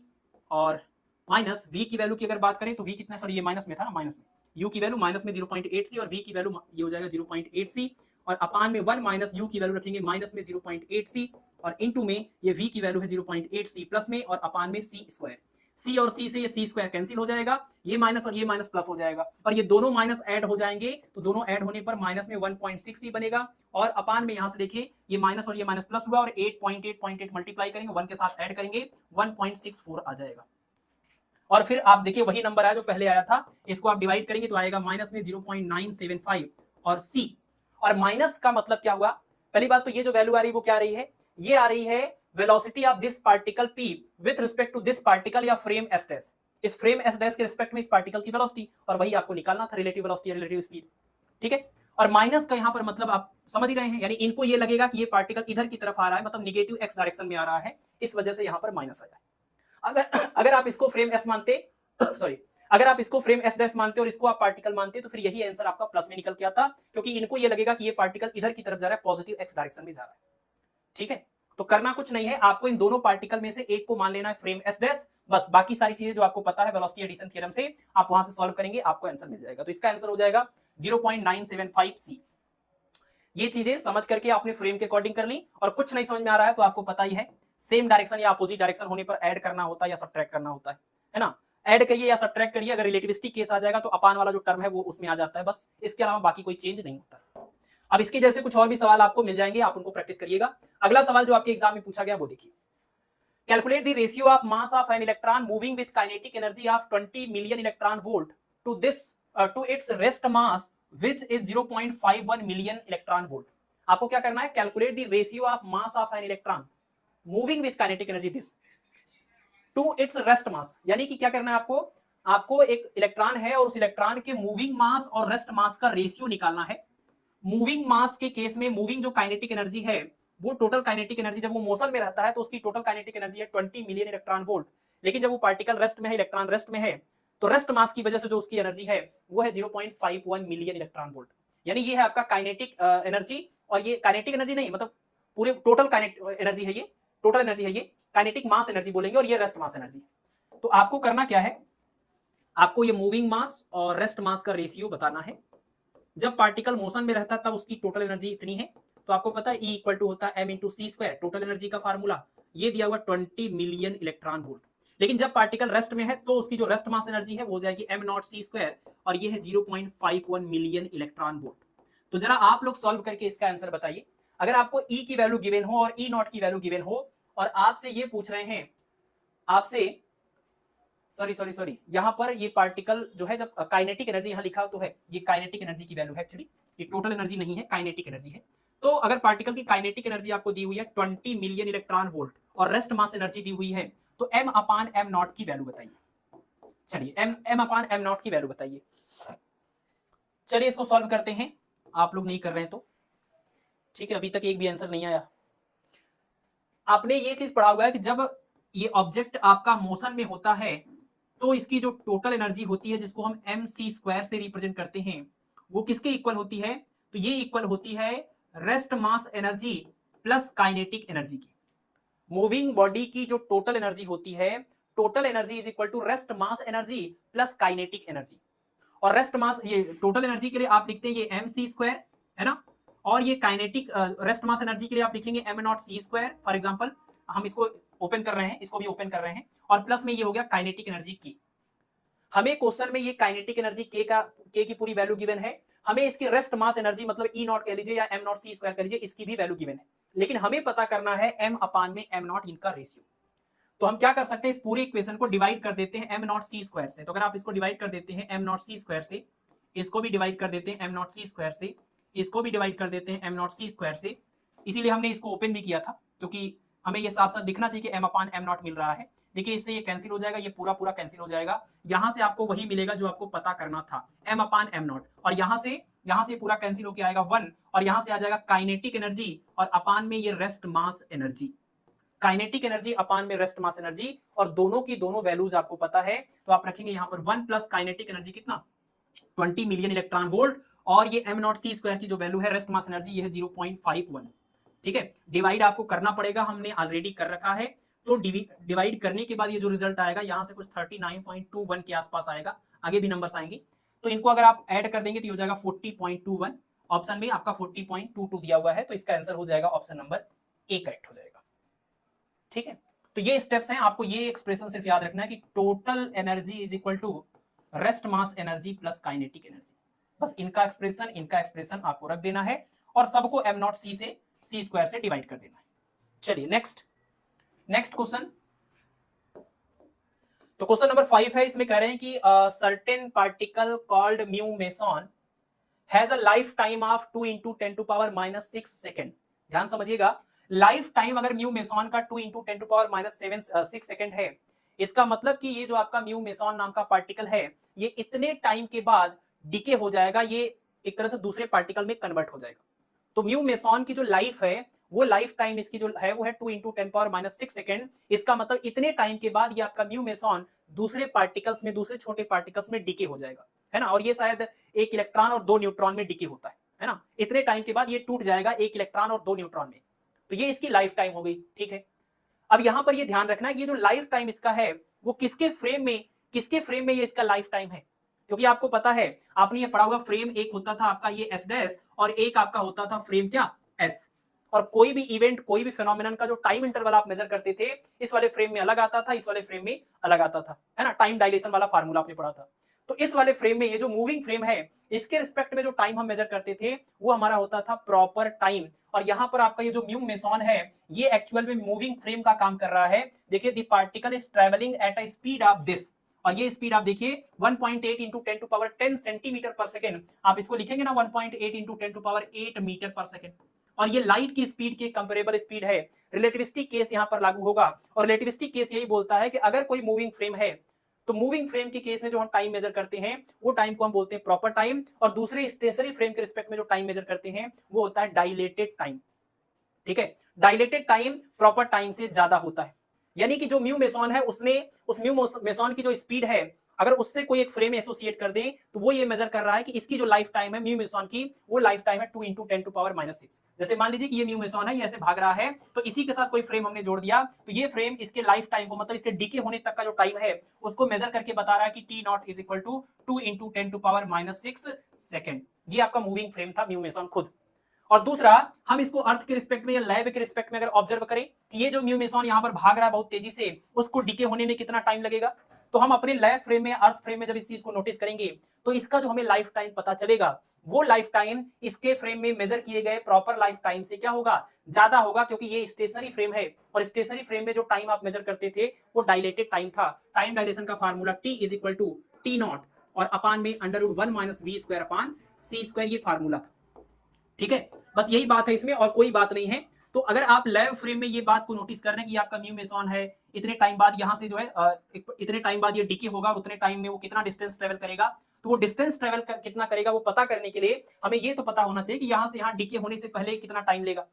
A: और माइनस v की वैल्यू की अगर बात करें तो v कितना, सॉरी ये माइनस में था ना, माइनस में u की वैल्यू माइनस में 0.8 c, और v की वैल्यू ये हो जाएगा 0.8 c, और अपान में 1 माइनस u की वैल्यू रखेंगे माइनस में 0.8 c, और इनटू में ये v की वैल्यू है 0.8 c प्लस में, और अपान में c स्क्वायर। c और c से ये c स्क्वायर कैंसिल हो जाएगा, ये माइनस और ये माइनस प्लस हो जाएगा, और ये दोनों माइनस ऐड हो जाएंगे, तो दोनों ऐड होने पर माइनस में 1.6 c बनेगा, और अपान में यहां से देखिए ये माइनस और ये माइनस प्लस हुआ, और 8.8 मल्टीप्लाई करेंगे 1 के साथ ऐड करेंगे 1.64 आ जाएगा। और फिर आप देखिए वही नंबर आया जो पहले आया था, इसको आप डिवाइड करेंगे तो आएगा माइनस में 0.975 और c, और माइनस का मतलब क्या हुआ, पहली बात तो ये जो वैल्यू आ रही है वो क्या आ रही है, ये आ रही है velocity of this particle p with respect to this particle या फ्रेम s डैश, इस फ्रेम s डैश के रिस्पेक्ट में इस पार्टिकल की वेलोसिटी, और वही आपको निकालना था, रिलेटिव वेलोसिटी या रिलेटिव स्पीड। ठीक है, और माइनस का यहाँ पर मतलब आप समझ ही रहे हैं, यानी इनको ये लगेगा कि ये पार्टिकल इधर की तरफ आ रहा है, मतलब निगेटिव x डायरेक्शन में आ रहा है, इस वजह से यहाँ पर माइनस आया है। अगर आप इसको फ्रेम एस मानते सॉरी अगर आप इसको फ्रेम एस डैश मानते और इसको आप पार्टिकल मानते तो फिर यही आंसर आपका प्लस में निकल के आता, क्योंकि इनको ये लगेगा कि ये पार्टिकल इधर की तरफ जा रहा है, पॉजिटिव एक्स डायरेक्शन में जा रहा है। ठीक है, तो करना कुछ नहीं है, आपको इन दोनों पार्टिकल में से एक को मान लेना है फ्रेम एस डैश, बस बाकी सारी चीजें जो आपको पता है वेलोसिटी एडिशन थ्योरम से आप वहां से सॉल्व करेंगे, आपको आंसर मिल जाएगा। तो इसका आंसर हो जाएगा 0.975 सी। ये चीजें समझ करके आपने फ्रेम के अकॉर्डिंग कर ली, और कुछ नहीं समझ में आ रहा है तो आपको पता ही है, सेम डायरेक्शन या अपोजिट डायरेक्शन होने पर ऐड करना होता है या सब्ट्रैक्ट करना होता है ना, ऐड करिए या सब्ट्रैक्ट करिए, अगर रिलेटिविस्टिक केस आ जाएगा तो अपान वाला जो टर्म है वो उसमें आ जाता है, बस इसके अलावा बाकी कोई चेंज नहीं होता। अब इसके जैसे कुछ और भी सवाल आपको मिल जाएंगे, आप उनको प्रैक्टिस करिएगा। अगला सवाल जो आपके एग्जाम में पूछा गया वो देखिए, calculate the ratio of mass of an electron moving with kinetic energy of 20 million electron volt to this to its rest mass which is 0.51 million electron volt. आपको क्या करना है, calculate the ratio of mass of an electron moving with kinetic energy this to its rest mass, यानी कि क्या करना है आपको एक इलेक्ट्रॉन है और उस इलेक्ट्रॉन के मूविंग मास और रेस्ट मास का रेशियो निकालना है। मूविंग मास के केस में मूविंग जो काइनेटिक एनर्जी है वो टोटल काइनेटिक एनर्जी, जब वो मोशन में रहता है तो उसकी टोटल काइनेटिक एनर्जी है 20 मिलियन इलेक्ट्रॉन वोल्ट, लेकिन जब वो पार्टिकल रेस्ट में है, इलेक्ट्रॉन रेस्ट में है, तो रेस्ट मास की वजह से जो उसकी एनर्जी है वो है 0.51 मिलियन इलेक्ट्रॉन वोल्ट, यानी ये है आपका काइनेटिक एनर्जी। और ये काइनेटिक एनर्जी नहीं, मतलब पूरे टोटल काइनेटिक एनर्जी है ये, टोटल एनर्जी है ये, काइनेटिक मास एनर्जी बोलेंगे, और ये रेस्ट मास एनर्जी। तो आपको करना क्या है, आपको ये मूविंग मास और रेस्ट मास का रेशियो बताना है। जब पार्टिकल मोशन में रहता है तब उसकी टोटल एनर्जी इतनी है, तो आपको पता है E इक्वल टू होता है m इंटू सी स्क्वायर, टोटल एनर्जी का फार्मूला ये दिया हुआ 20 मिलियन इलेक्ट्रॉन वोल्ट। लेकिन जब पार्टिकल रेस्ट में है तो उसकी जो रेस्ट मास एनर्जी है वो हो जाएगी m नॉट सी स्क्वायर, और ये है 0.51 मिलियन इलेक्ट्रॉन वोल्ट। तो जरा आप लोग सॉल्व करके इसका आंसर बताइए। अगर आपको E की वैल्यू गिवन हो और E नॉट की वैल्यू गिवन हो, और आपसे ये पूछ रहे हैं, आपसे सॉरी यहां पर ये पार्टिकल जो है, जब काइनेटिक एनर्जी यहां लिखा तो है, ये काइनेटिक एनर्जी की वैल्यू है एक्चुअली, ये टोटल एनर्जी नहीं है, काइनेटिक एनर्जी है। तो अगर पार्टिकल की काइनेटिक एनर्जी आपको दी हुई है 20 मिलियन इलेक्ट्रॉन वोल्ट और रेस्ट मास एनर्जी दी हुई है, तो m अपान m नॉट की वैल्यू बताइए। चलिए m अपान m नॉट की वैल्यू बताइए। चलिए इसको सॉल्व करते हैं, आप लोग नहीं कर रहे हैं तो ठीक है, अभी तक एक भी आंसर नहीं आया। आपने ये चीज पढ़ा हुआ है कि जब ये ऑब्जेक्ट आपका मोशन में होता है तो इसकी जो टोटल एनर्जी होती है, जिसको हम एम सी स्क्वायर से रिप्रेजेंट करते हैं, वो किसके इक्वल होती है, तो ये इक्वल होती है rest mass energy plus kinetic energy की। मूविंग बॉडी की जो टोटल एनर्जी होती है, total energy is equal to rest mass energy plus kinetic energy. और रेस्ट मास, ये टोटल एनर्जी के लिए आप लिखते हैं ये एम सी स्क्वायर है ना, और ये काइनेटिक रेस्ट मास एनर्जी के लिए आप लिखेंगे M naught C square. For example हम इसको ओपन कर रहे हैं, इसको भी ओपन कर रहे हैं, और प्लस में ये हो गया काइनेटिक एनर्जी की। हमें क्वेश्चन में ये काइनेटिक एनर्जी के की पूरी वैल्यू गिवन है, हमें इसकी रेस्ट मास एनर्जी मतलब ई नॉट कह लीजिए या एम नॉट सी स्क्वायर कह लीजिए, इसकी भी वैल्यू गिवन है, लेकिन हमें पता करना है एम अपान में एम नॉट इनका रेशियो। तो हम क्या कर सकते हैं, इस पूरे इक्वेशन को डिवाइड कर देते हैं एम नॉट सी स्क्वायर से। तो अगर आप इसको डिवाइड कर देते हैं एम नॉट सी स्क्वायर से, इसको भी डिवाइड कर देते हैं एम नॉट सी स्क्वायर से, इसको भी डिवाइड कर देते हैं एम नॉट सी स्क्वायर से, इसीलिए हमने इसको ओपन भी किया था, क्योंकि हमें ये साफ साफ दिखना चाहिए कि एम अपान एम नॉट मिल रहा है। देखिए इससे ये कैंसिल हो जाएगा, ये पूरा पूरा कैंसिल हो जाएगा, यहां से आपको वही मिलेगा जो आपको पता करना था, एम अपान एम नॉट, और यहां से पूरा कैंसिल होकर आएगा 1, और यहां से आ जाएगा काइनेटिक एनर्जी, और अपान में ये rest mass energy, kinetic energy upon में रेस्ट मास एनर्जी, और दोनों की दोनों वैल्यूज आपको पता है, तो आप रखेंगे यहां पर 1 प्लस काइनेटिक एनर्जी कितना 20 मिलियन इलेक्ट्रॉन वोल्ट, और ये एम नॉट सी स्क्वायर की जो वैल्यू है रेस्ट मास एनर्जी, ये है 0.51। ठीक है, डिवाइड आपको करना पड़ेगा, हमने ऑलरेडी कर रखा है। तो डिवाइड करने के बाद ये जो रिजल्ट आएगा, यहां से कुछ 39.21 के आसपास आएगा, आगे भी नंबर्स आएंगे, तो इनको अगर आप ऐड कर देंगे तो ये हो जाएगा 40.21। ऑप्शन में आपका 40.22 दिया हुआ है, तो इसका आंसर हो जाएगा ऑप्शन नंबर ए करेक्ट हो जाएगा। ठीक है, तो ये स्टेप्स हैं, आपको ये एक्सप्रेशन सिर्फ याद रखना है कि total energy is equal to rest mass energy plus kinetic energy. बस इनका एक्सप्रेशन आपको रख देना है, और सबको एम नॉट सी से सी स्क्वायर से डिवाइड कर देना है। चलिए नेक्स्ट क्वेश्चन। तो क्वेश्चन नंबर 5 है, इसमें कह रहे हैं कि certain particle called mu meson has a lifetime of 2 into 10 to power -6 second. ध्यान समझिएगा, लाइफ टाइम अगर म्यू मेसॉन का 2 इंटू 10 टू पावर -6 सेकेंड है, इसका मतलब कि ये जो आपका म्यू मेसॉन नाम का पार्टिकल है, ये इतने टाइम के बाद डिके हो जाएगा, ये एक तरह से दूसरे पार्टिकल में कन्वर्ट हो जाएगा। तो म्यू मेसॉन की जो लाइफ है, वो लाइफ टाइम इसकी जो है वो है 2 इंटू 10 पावर -6 सेकेंड। इसका मतलब इतने टाइम के बाद ये आपका म्यू मेसॉन दूसरे पार्टिकल्स में, दूसरे छोटे पार्टिकल्स में डिके हो जाएगा, है ना, और ये शायद 1 इलेक्ट्रॉन और 2 न्यूट्रॉन में डिके होता है ना, इतने टाइम के बाद ये टूट जाएगा 1 इलेक्ट्रॉन और 2 न्यूट्रॉन में, तो ये इसकी लाइफ टाइम हो गई। ठीक है, अब यहां पर ये ध्यान रखना है कि ये जो लाइफ टाइम इसका है, वो किसके फ्रेम में ये इसका लाइफ टाइम है, क्योंकि आपको पता है, आपने ये पढ़ा होगा, फ्रेम एक होता था आपका ये एस डैश, और एक आपका होता था फ्रेम क्या एस, और कोई भी इवेंट, कोई भी फिनोमिनन का जो टाइम इंटरवल आप मेजर करते थे, इस वाले फ्रेम में अलग आता था, इस वाले फ्रेम में अलग आता था, है ना, टाइम डायलेशन वाला फार्मूला आपने पढ़ा था। तो इस वाले फ्रेम में, ये जो मूविंग फ्रेम है, इसके रिस्पेक्ट में जो टाइम हम मेजर करते थे, वो हमारा होता था प्रॉपर टाइम। और यहां पर आपका ये जो म्यू मेसॉन है, ये एक्चुअल में मूविंग फ्रेम का काम कर रहा है। देखिए, the particle is travelling at a speed of this, और ये स्पीड आप देखिए 1.8 इंटू 10 टू पावर 10 सेंटीमीटर पर सेकेंड, आप इसको लिखेंगे ना 1.8 इंटू 10 टू पावर 8 मीटर पर सेकेंड, और ये लाइट की स्पीड के कंपेरेबल स्पीड है। रिलेटिविस्टिक केस यहां पर लागू होगा, और रिलेटिविस्टिक केस यही बोलता है कि अगर कोई मूविंग फ्रेम है, तो मूविंग फ्रेम के केस में जो हम टाइम मेजर करते हैं, वो टाइम को हम बोलते हैं प्रॉपर टाइम, और दूसरे स्टेशनरी फ्रेम के रिस्पेक्ट में जो टाइम मेजर करते हैं, वो होता है डायलेटेड टाइम। ठीक है, डायलेटेड टाइम प्रॉपर टाइम से ज्यादा होता है, यानी कि जो म्यू मेसॉन है, उसने उस म्यू मेसॉन की जो स्पीड है, अगर उससे कोई एक फ्रेम एसोसिएट कर दें तो वो ये मेजर कर रहा है कि इसकी जो लाइफ टाइम है म्यू मेसॉन की, वो लाइफ टाइम है 2 × 10⁻⁶। जैसे मान लीजिए कि ये म्यू मेसॉन है, ये ऐसे भाग रहा है, तो इसी के साथ कोई फ्रेम हमने जोड़ दिया, तो ये फ्रेम इसके लाइफ टाइम को, मतलब इसके डीके होने तक का जो टाइम है उसको मेजर करके बता रहा है कि T naught is equal to 2 × 10⁻⁶ second. ये आपका मूविंग फ्रेम था म्यू मेसॉन खुद। और दूसरा, हम इसको अर्थ के रिस्पेक्ट में या लैब के रिस्पेक्ट में अगर ऑब्जर्व करें कि ये जो म्यू मेसॉन यहाँ पर भाग रहा है बहुत तेजी से, उसको डीके होने में कितना टाइम लगेगा, तो हम अपने लैब फ्रेम में, अर्थ फ्रेम में जब इस चीज को नोटिस करेंगे तो इसका जो हमें लाइफ टाइम पता चलेगा, वो लाइफ टाइम इसके फ्रेम में मेजर किए गए प्रॉपर लाइफ टाइम से क्या होगा, ज्यादा होगा, क्योंकि ये स्टेशनरी फ्रेम है और स्टेशनरी फ्रेम में जो टाइम आप मेजर करते थे वो डायलेटेड टाइम था। टाइम डायलेशन का formula T is equal to T naught और अपान में √1 - v²/c², ये फार्मूला था। ठीक है, बस यही बात है इसमें और कोई बात नहीं है। तो अगर आप लैब फ्रेम में ये बात को नोटिस कर रहे हैं कि आपका म्यू मेसॉन है, इतने टाइम बाद यहां से जो है इतने टाइम बाद ये डीके होगा और उतने टाइम में वो कितना डिस्टेंस ट्रेवल करेगा, तो वो डिस्टेंस ट्रेवल कितना करेगा वो पता करने के लिए हमें ये तो पता होना चाहिए कि यहां से यहां डीके होने से पहले कितना टाइम लेगा।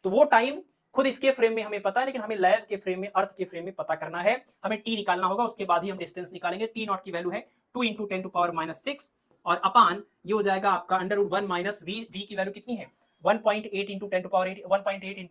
A: तो वो टाइम खुद इसके फ्रेम में हमें पता है, लेकिन हमें लैब के फ्रेम में, अर्थ के फ्रेम में पता करना है। हमें टी निकालना होगा, उसके बाद ही हम डिस्टेंस निकालेंगे। टी नॉट की वैल्यू है 2 × 10⁻⁶ और अपान ये हो जाएगा आपका √1 - v की वैल्यू कितनी है 1.8 × 10⁸ 1.8 ×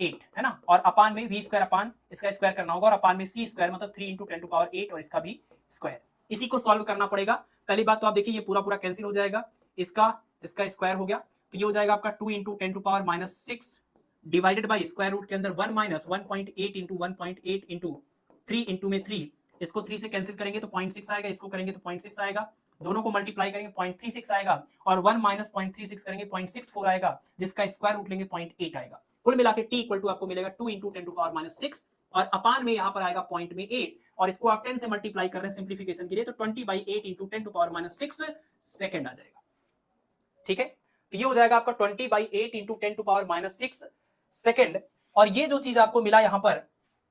A: 10⁸ है ना, और अपान में v² अपान इसका स्क्वायर करना होगा और अपान में c² मतलब 3 × 10⁸ और इसका भी स्क्वायर। इसी को सॉल्व करना पड़ेगा। पहली बात तो आप देखिए ये पूरा पूरा कैंसिल हो जाएगा, इसका स्क्वायर हो गया, तो ये हो जाएगा आपका 2 × 10⁻⁶ डिवाइडेड बाई स्क्वायर रूट के अंदर 1 - 1.8 × 1.8 × 3 इंटू में 3, इसको 3 से कैंसिल करेंगे तो 0.6 आएगा, इसको करेंगे तो 0.6 आएगा, दोनों को मल्टीप्लाई करेंगे 0.36 आएगा और 1 - 0.36 करेंगे 0.64 आएगा, जिसका स्क्वायर रूट लेंगे 0.8 आएगा। कुल मिला के टी इक्वल टू आपको मिलेगा 2 × 10⁻⁶ और अपान में यहाँ पर आएगा पॉइंट में 8 और इसको आप 10 से मल्टीप्लाई कर रहे हैं सिंप्लीफिकेशन के लिए, तो 20/8 × 10⁻⁶ सेकेंड आ जाएगा। ठीक है, तो ये हो जाएगा आपका 20/8 × 10⁻⁶ सेकेंड। और ये जो चीज आपको मिला यहाँ पर,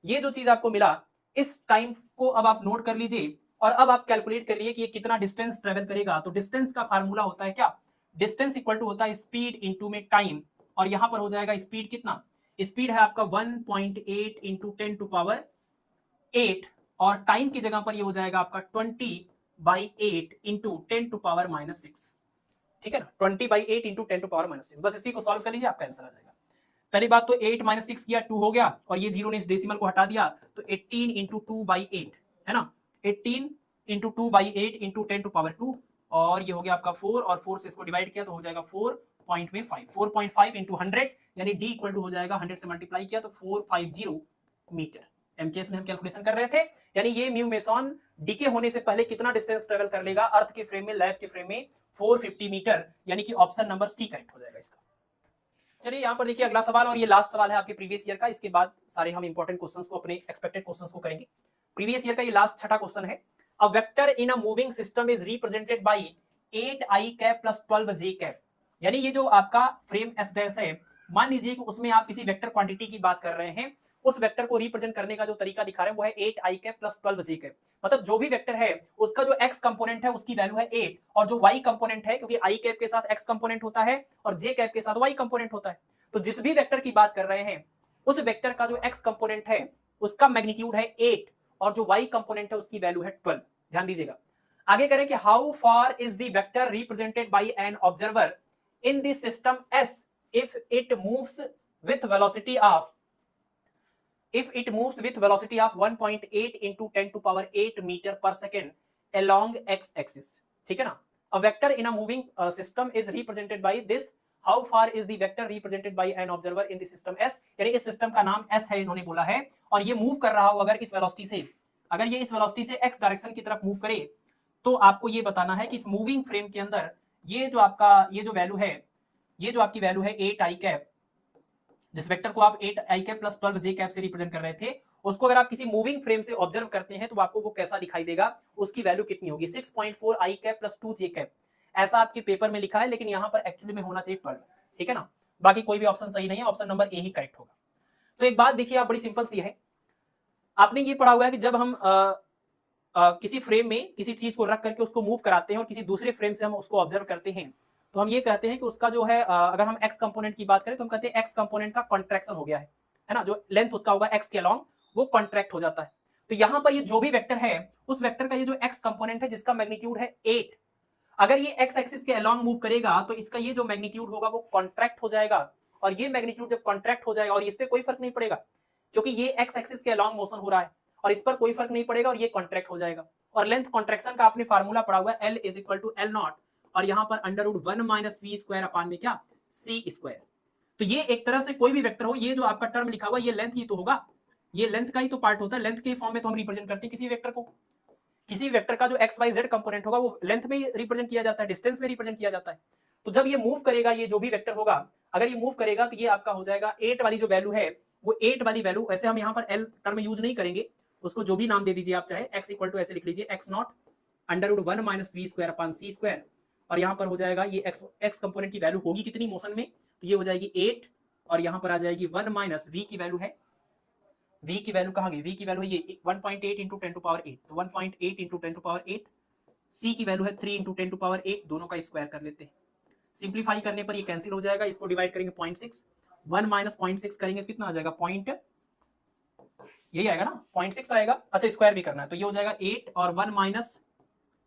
A: ये जो चीज आपको मिला, इस टाइम को अब आप नोट कर लीजिए और अब आप कैलकुलेट कर लिए कि ये कितना डिस्टेंस ट्रेवल करेगा। तो डिस्टेंस का फार्मूला होता है क्या, डिस्टेंस इक्वल टू होता है स्पीड इंटू में टाइम, और यहां पर हो जाएगा स्पीड कितना, स्पीड है आपका 1.8 × 10⁸ और टाइम की जगह पर ये हो जाएगा आपका 20/8 × 10⁻⁶। ठीक है ना, 20/8 × 10⁻⁶। बस इसी को सॉल्व कर लीजिए, आपका आंसर आ जाएगा। पहली बात तो 8 - 6 किया 2 हो गया और ये जीरो ने इस डेसिमल को हटा दिया, तो 18 × 2/8 है ना, 18 × 2/8 × 10⁻2 और ये हो गया आपका 4 और 4 से इसको डिवाइड किया तो हो जाएगा 4.5 × 100 यानी d इक्वल टू हो जाएगा 100 से मल्टीप्लाई किया तो 450 मीटर। एमकेएस में हम कैलकुलेशन कर रहे थे, यानी ये म्यू मेसॉन डीके होने से पहले कितना डिस्टेंस ट्रेवल कर लेगा अर्थ के फ्रेम में, लैब के फ्रेम में 450 मीटर, यानी कि ऑप्शन नंबर सी करेक्ट हो जाएगा इसका। चलिए यहाँ पर देखिए अगला सवाल, और ये लास्ट सवाल है आपके प्रीवियस ईयर का, इसके बाद सारे हम इंपॉर्टेंट क्वेश्चंस को, अपने एक्सपेक्टेड क्वेश्चंस को करेंगे। प्रीवियस ईयर का ये लास्ट छठा क्वेश्चन है। A vector in a moving system is represented by 8i cap plus 12j cap, यानी ये जो आपका फ्रेम एस डैश है, मान लीजिए कि उसमें आप किसी वेक्टर क्वांटिटी की बात कर रहे हैं, उस वेक्टर को रिप्रेजेंट करने का जो तरीका दिखा रहे हैं वो है 8i cap plus 12j cap. मतलब जो भी वेक्टर है उसका जो x कंपोनेंट है उसकी वैल्यू है 8 और जो y कंपोनेंट है, क्योंकि i कैप के साथ x कंपोनेंट होता है और j कैप के साथ y कंपोनेंट होता है, तो जिस भी वेक्टर की बात कर रहे हैं उस वेक्टर का जो x कंपोनेंट है उसका मैग्नीट्यूड है 8 और जो y कंपोनेंट है उसकी वैल्यू है 12। ध्यान दीजिएगा, आगे करें कि how far is the vector represented by an observer in the system S if it moves with velocity of 1.8 into 10⁸ meter per second along x axis। ठीक है ना, a vector in a moving system is represented by this, how far is the vector represented by an observer in the system S, यानी इस system का नाम S है इन्होंने बोला है, और ये मूव कर रहा हो अगर इस वेलोसिटी से, अगर ये इस वेलोसिटी से x डायरेक्शन की तरफ मूव करे, तो आपको ये बताना है कि इस मूविंग फ्रेम के अंदर ये जो आपका, ये जो वैल्यू है, ये जो आपकी वैल्यू है 8i कैप, जिस वेक्टर को आप 8i cap plus 12j cap से रिप्रेजेंट कर रहे थे, उसको अगर आप किसी मूविंग फ्रेम से ऑब्जर्व करते हैं तो आपको वो कैसा दिखाई देगा, उसकी वैल्यू कितनी होगी 6.4i cap plus 2j cap, ऐसा आपके पेपर में लिखा है, लेकिन यहाँ पर एक्चुअली में होना चाहिए 12। ठीक है ना, बाकी कोई भी ऑप्शन सही नहीं है, option number A he correct होगा। तो एक बात देखिए आप, बड़ी सिंपल सी है, आपने ये पढ़ा हुआ है कि जब हम किसी फ्रेम में किसी चीज को रख करके उसको मूव कराते हैं और किसी दूसरे फ्रेम से हम उसको ऑब्जर्व करते हैं, तो हम ये कहते हैं कि उसका जो है, अगर हम x कंपोनेंट की बात करें तो हम कहते हैं x कंपोनेंट का कॉन्ट्रैक्शन हो गया है ना, जो लेंथ उसका होगा x के अलॉन्ग वो कॉन्ट्रैक्ट हो जाता है। तो यहां पर ये जो भी वेक्टर है उस वेक्टर का ये जो एक्स कंपोनेंट है जिसका मैग्नीट्यूड है 8, अगर ये एक्स एक्सिस के अलोंग मूव करेगा तो इसका ये जो मैग्नीट्यूड होगा वो कॉन्ट्रैक्ट हो जाएगा, और ये मैग्नीट्यूड जब कॉन्ट्रैक्ट हो जाएगा और इस पे कोई फर्क नहीं पड़ेगा क्योंकि ये एक्स एक्सिस के अलोंग मोशन हो रहा है और इस पर कोई फर्क नहीं पड़ेगा और ये कॉन्ट्रैक्ट हो जाएगा। और लेंथ कॉन्ट्रैक्शन का आपने फार्मूला पढ़ा हुआ है L is equal to L naught और यहां पर under root 1 minus we square upon में क्या सी स्क्वायर। तो ये एक तरह से कोई भी वेक्टर हो, ये जो आपका टर्म लिखा हुआ ये लेंथ ही तो होगा, ये लेंथ का ही तो पार्ट होता है। लेंथ के फॉर्म में तो हम रिप्रेजेंट करते हैं किसी वेक्टर को, किसी वेक्टर का जो एक्स वाई जेड कंपोनेंट होगा वो लेंथ में रिप्रेजेंट किया जाता है, डिस्टेंस में रिप्रेजेंट किया जाता है। तो जब ये मूव करेगा, ये जो भी वेक्टर होगा अगर ये मूव करेगा तो ये आपका हो जाएगा 8 वाली जो वैल्यू है वो 8 वाली वैल्यू, वैसे हम यहाँ पर एल टर्म यूज नहीं करेंगे, उसको जो भी नाम दे दीजिए आप, चाहे एक्स इक्वल टू ऐसे लिख लीजिए X naught under root 1 minus we square upon C square, और यहाँ पर हो जाएगा ये एक्स कंपोनेंट की वैल्यू होगी कितनी मोशन में, तो ये हो जाएगी 8 और यहाँ पर आ जाएगी 1 माइनस वी की वैल्यू है, v की वैल्यू कहाँ गई, v की वैल्यू है ये 1.8 इंटू 10 टू पावर 8, तो 1.8 इंटू 10 टू पावर 8, c की वैल्यू है 3 इंटू 10 टू पावर 8, दोनों का स्क्वायर कर लेते हैं, सिंप्लीफाई करने पर ये कैंसिल हो जाएगा, इसको डिवाइड करेंगे 0.6, 1 माइनस 0.6 करेंगे तो कितना आ जाएगा पॉइंट, यही आएगा ना 0.6 आएगा, अच्छा स्क्वायर भी करना है तो ये हो जाएगा 8 और 1 माइनस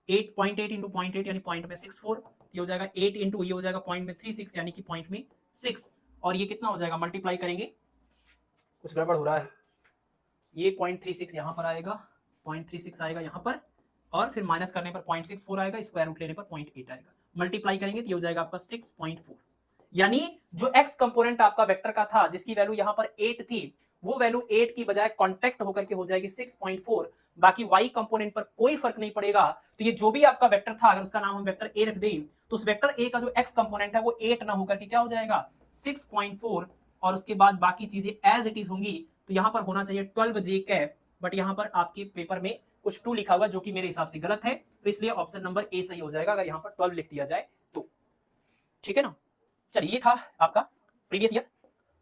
A: 8.8 इंटू 0.8 यानी पॉइंट में 64, ये हो जाएगा 8 इंटू ये हो जाएगा पॉइंट में 36 यानी कि पॉइंट में 6, और ये कितना हो जाएगा मल्टीप्लाई करेंगे, कुछ गड़बड़ हो रहा है, ये 0.36 यहाँ पर आएगा, 0.36 आएगा यहाँ पर, और फिर माइनस करने पर 0.64 आएगा, स्क्वायर रूट लेने पर 0.8 आएगा, मल्टीप्लाई करेंगे तो ये हो जाएगा आपका 6.4, यानी जो x कंपोनेंट आपका वेक्टर का था जिसकी वैल्यू यहाँ पर 8 थी वो वैल्यू 8 की बजाय कॉन्ट्रैक्ट होकर के हो जाएगी 6.4, बाकी y कंपोनेंट पर कोई फर्क नहीं पड़ेगा। तो ये जो भी आपका वेक्टर था अगर उसका नाम हम वेक्टर a रख दें तो उस वेक्टर a का जो x कंपोनेंट है वो 8 ना होकर के क्या हो जाएगा 6.4, और उसके बाद बाकी चीजें एज इट इज होंगी, तो यहाँ पर होना चाहिए 12 j कैप, बट यहाँ पर आपके पेपर में कुछ 2 लिखा हुआ जो कि मेरे हिसाब से गलत है, तो इसलिए ऑप्शन नंबर ए सही हो जाएगा अगर यहाँ पर 12 लिख दिया जाए तो, ठीक है ना। चलिए ये था आपका प्रीवियस ईयर,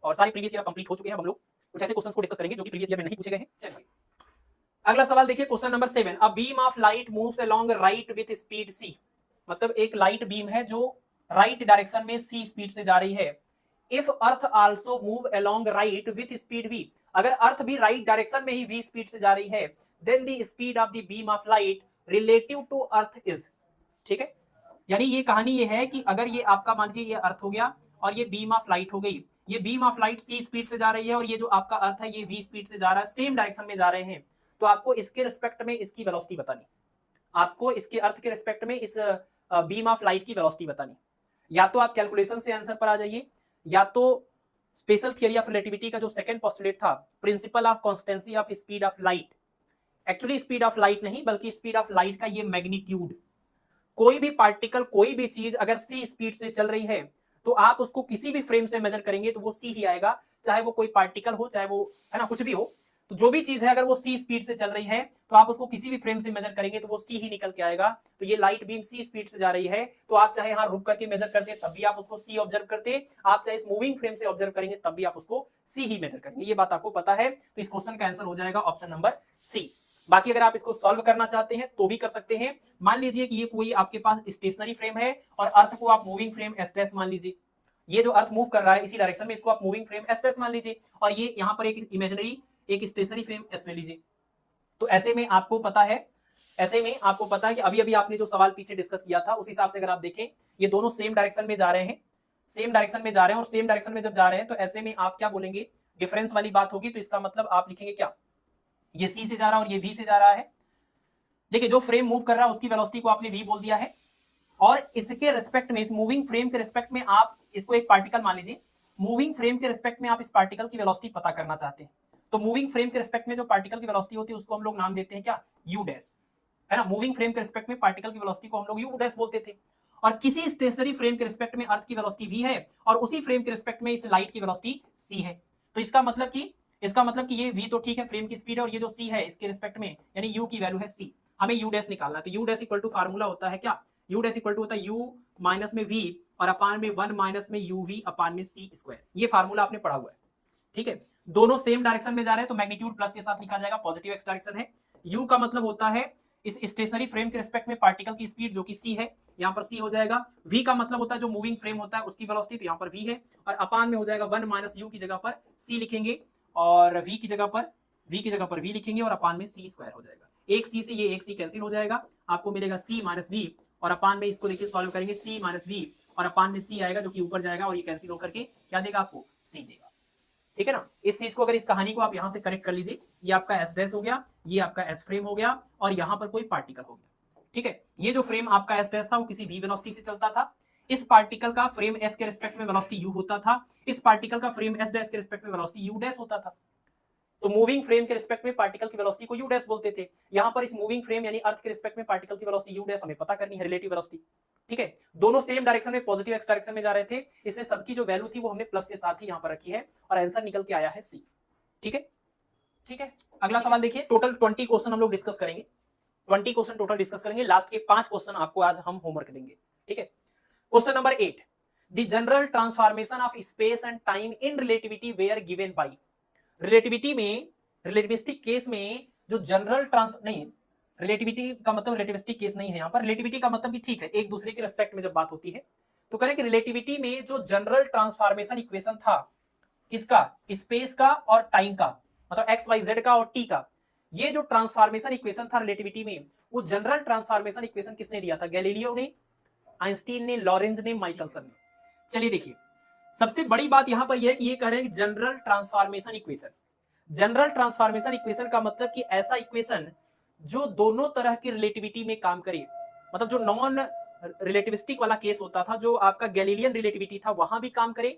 A: और सारे प्रीवियस ईयर कंप्लीट हो चुके हैं। हम लोग कुछ ऐसे क्वेश्चंस को डिस्कस करेंगे जो कि प्रीवियस ईयर में नहीं पूछे गए हैं। चलिए अगला सवाल देखिए, question number 7, a beam of light moves along right with speed c, मतलब एक लाइट बीम है जो राइट डायरेक्शन में c स्पीड से जा रही है। If earth also move along right with speed v, अगर अर्थ भी राइट डायरेक्शन में ही v स्पीड से जा रही है, then the speed of the beam of light relative to earth is, ठीक है, यानी ये कहानी ये है कि अगर ये आपका मान लीजिए ये अर्थ हो गया और ये बीम ऑफ लाइट हो गई, ये beam of light c speed से जा रही है और ये जो आपका अर्थ है ये v स्पीड से जा रहा है, सेम डायरेक्शन में जा रहे हैं, तो आपको इसके रिस्पेक्ट में इसकी वेलोसिटी बतानी, आपको इसके अर्थ के रिस्पेक्ट में इस बीम ऑफ लाइट की वेलोसिटी बतानी, या तो आप कैलकुलेशन से आंसर पर आ जाइए, या तो स्पेशल थियरी ऑफ रिलेटिविटी का जो सेकंड पोस्टुलेट था, principle of constancy of speed of light, actually speed of light नहीं बल्कि स्पीड ऑफ लाइट का ये मैग्नीट्यूड, कोई भी पार्टिकल कोई भी चीज अगर c स्पीड से चल रही है तो आप उसको किसी भी फ्रेम से मेजर करेंगे तो वो c ही आएगा, चाहे वो कोई पार्टिकल हो चाहे वो है ना कुछ भी हो, तो जो भी चीज है अगर वो c स्पीड से चल रही है तो आप उसको किसी भी फ्रेम से मेजर करेंगे तो वो c ही निकल के आएगा। तो ये लाइट बीम c स्पीड से जा रही है तो आप चाहे यहाँ रुक करके मेजर करते तब भी आप उसको c ऑब्जर्व करते, आप चाहे इस मूविंग फ्रेम से ऑब्जर्व करेंगे तब भी आप उसको c ही मेजर करेंगे, ये बात आपको पता है। तो इस क्वेश्चन का आंसर हो जाएगा ऑप्शन नंबर सी। बाकी अगर आप इसको सॉल्व करना चाहते हैं तो भी कर सकते हैं। मान लीजिए कि ये कोई आपके पास स्टेशनरी फ्रेम है और अर्थ को आप मूविंग फ्रेम एस डैश मान लीजिए, ये जो अर्थ मूव कर रहा है इसी डायरेक्शन में इसको आप मूविंग फ्रेम एस डैश मान लीजिए, और ये यहाँ पर एक इमेजिनरी एक स्टेशनरी फ्रेम एस में लीजिए। तो ऐसे में आपको पता है, ऐसे में आपको पता है कि अभी अभी आपने जो सवाल पीछे डिस्कस किया था उस हिसाब से अगर आप देखें ये दोनों सेम डायरेक्शन में जा रहे हैं, सेम डायरेक्शन में जा रहे हैं, और सेम डायरेक्शन में जब जा रहे हैं तो ऐसे में आप क्या बोलेंगे, डिफरेंस वाली बात होगी, तो इसका मतलब आप लिखेंगे क्या, ये c से जा रहा है और ये v से जा रहा है। देखिए जो फ्रेम मूव कर रहा है उसकी वेलोसिटी को आपने v बोल दिया है, और इसके रिस्पेक्ट में इस मूविंग फ्रेम के रिस्पेक्ट में आप इसको एक पार्टिकल मान लीजिए, मूविंग फ्रेम के रिस्पेक्ट में आप इस पार्टिकल की वेलोसिटी पता करना चाहते हैं, तो मूविंग फ्रेम के रिस्पेक्ट में जो पार्टिकल की वेलोसिटी होती है उसको हम लोग नाम देते हैं क्या, u डैश, है ना। मूविंग फ्रेम के रिस्पेक्ट में पार्टिकल की वेलोसिटी को हम लोग u डैश बोलते थे, और किसी स्टेशनरी फ्रेम के रिस्पेक्ट में अर्थ की वेलोसिटी v है और उसी फ्रेम के रिस्पेक्ट में इस लाइट की वेलोसिटी c है। तो इसका मतलब कि ये v तो ठीक है फ्रेम की स्पीड है, और ये जो c है इसके रिस्पेक्ट में यानी u की वैल्यू है c, हमें u डैश निकालना है। तो u dash equal to formula होता है क्या, u डैश इक्वल टू होता है u माइनस में v और अपान में 1 माइनस में uv अपान में c स्क्वायर, ये फार्मूला आपने पढ़ा हुआ है, ठीक है। दोनों सेम डायरेक्शन में जा रहे हैं तो मैग्नीट्यूड प्लस के साथ लिखा जाएगा, पॉजिटिव एक्स डायरेक्शन है। u का मतलब होता है इस स्टेशनरी फ्रेम के रिस्पेक्ट में पार्टिकल की स्पीड जो कि c है, यहाँ पर c हो जाएगा। v का मतलब होता है जो मूविंग फ्रेम होता है उसकी वेलोसिटी, तो यहाँ पर v है, और अपान में हो जाएगा 1 माइनस u की जगह पर c लिखेंगे और v की जगह पर v की जगह पर v लिखेंगे और अपान में c स्क्वायर हो जाएगा। एक c से ये एक c कैंसिल हो जाएगा, आपको मिलेगा c माइनस v और अपान में इसको देखिए सॉल्व करेंगे c माइनस v और अपान में c आएगा जो कि ऊपर जाएगा और ये कैंसिल होकर के क्या देगा आपको c देगा। ठीक है ना। इस चीज को अगर इस कहानी को आप यहां से कनेक्ट कर लीजिए, ये आपका एस डैश हो गया, ये आपका एस फ्रेम हो गया और यहां पर कोई पार्टिकल हो गया। ठीक है, ये जो फ्रेम आपका एस डैश था वो किसी v वेलोसिटी से चलता था, इस पार्टिकल का फ्रेम एस के रिस्पेक्ट में वेलोसिटी u होता था, इस पार्टिकल का फ्रेम एस डैश के रिस्पेक्ट में वेलोसिटी u डैश होता था। तो मूविंग फ्रेम के रिस्पेक्ट में पार्टिकल की वेलोसिटी को u डैश बोलते थे। यहां पर इस मूविंग फ्रेम यानी अर्थ के रिस्पेक्ट में पार्टिकल की वेलोसिटी u डैश हमें पता करनी है, रिलेटिव वेलोसिटी। ठीक है, दोनों सेम डायरेक्शन में पॉजिटिव एक्स डायरेक्शन में जा रहे थे, इसलिए सबकी जो वैल्यू थी वो हमने प्लस के साथ ही यहां पर रखी है और आंसर निकल के आया है सी। ठीक है, ठीक है। अगला सवाल देखिए, टोटल 20 क्वेश्चन हम लोग डिस्कस करेंगे, 20 क्वेश्चन टोटल डिस्कस करेंगे, लास्ट के 5 क्वेश्चन आपको आज हम होमवर्क देंगे। ठीक है, question number 8, the general transformation of space and time in relativity where given by. Relativity में, रिलेटिविस्टिक केस में जो जनरल नहीं, रिलेटिविटी का मतलब रिलेटिविस्टिक केस नहीं है यहाँ पर, रिलेटिविटी का मतलब कि ठीक है एक दूसरे के रिस्पेक्ट में जब बात होती है तो करें कि रिलेटिविटी में जो जनरल ट्रांसफॉर्मेशन इक्वेशन था किसका, स्पेस का और टाइम का, मतलब एक्स वाई जेड का और टी का, ये जो ट्रांसफॉर्मेशन इक्वेशन था रिलेटिविटी में, वो जनरल ट्रांसफॉर्मेशन इक्वेशन किसने दिया था, गैलीलियो ने, आइंस्टीन ने, लॉरेंज ने, माइकलसन ने। चलिए देखिए, सबसे बड़ी बात यहां पर यह है कि ये कह रहे हैं कि general transformation equation, general transformation equation का मतलब कि ऐसा इक्वेशन जो दोनों तरह की रिलेटिविटी में काम करे, मतलब जो नॉन रिलेटिविस्टिक वाला केस होता था, जो आपका गैलीलियन रिलेटिविटी था वहां भी काम करे,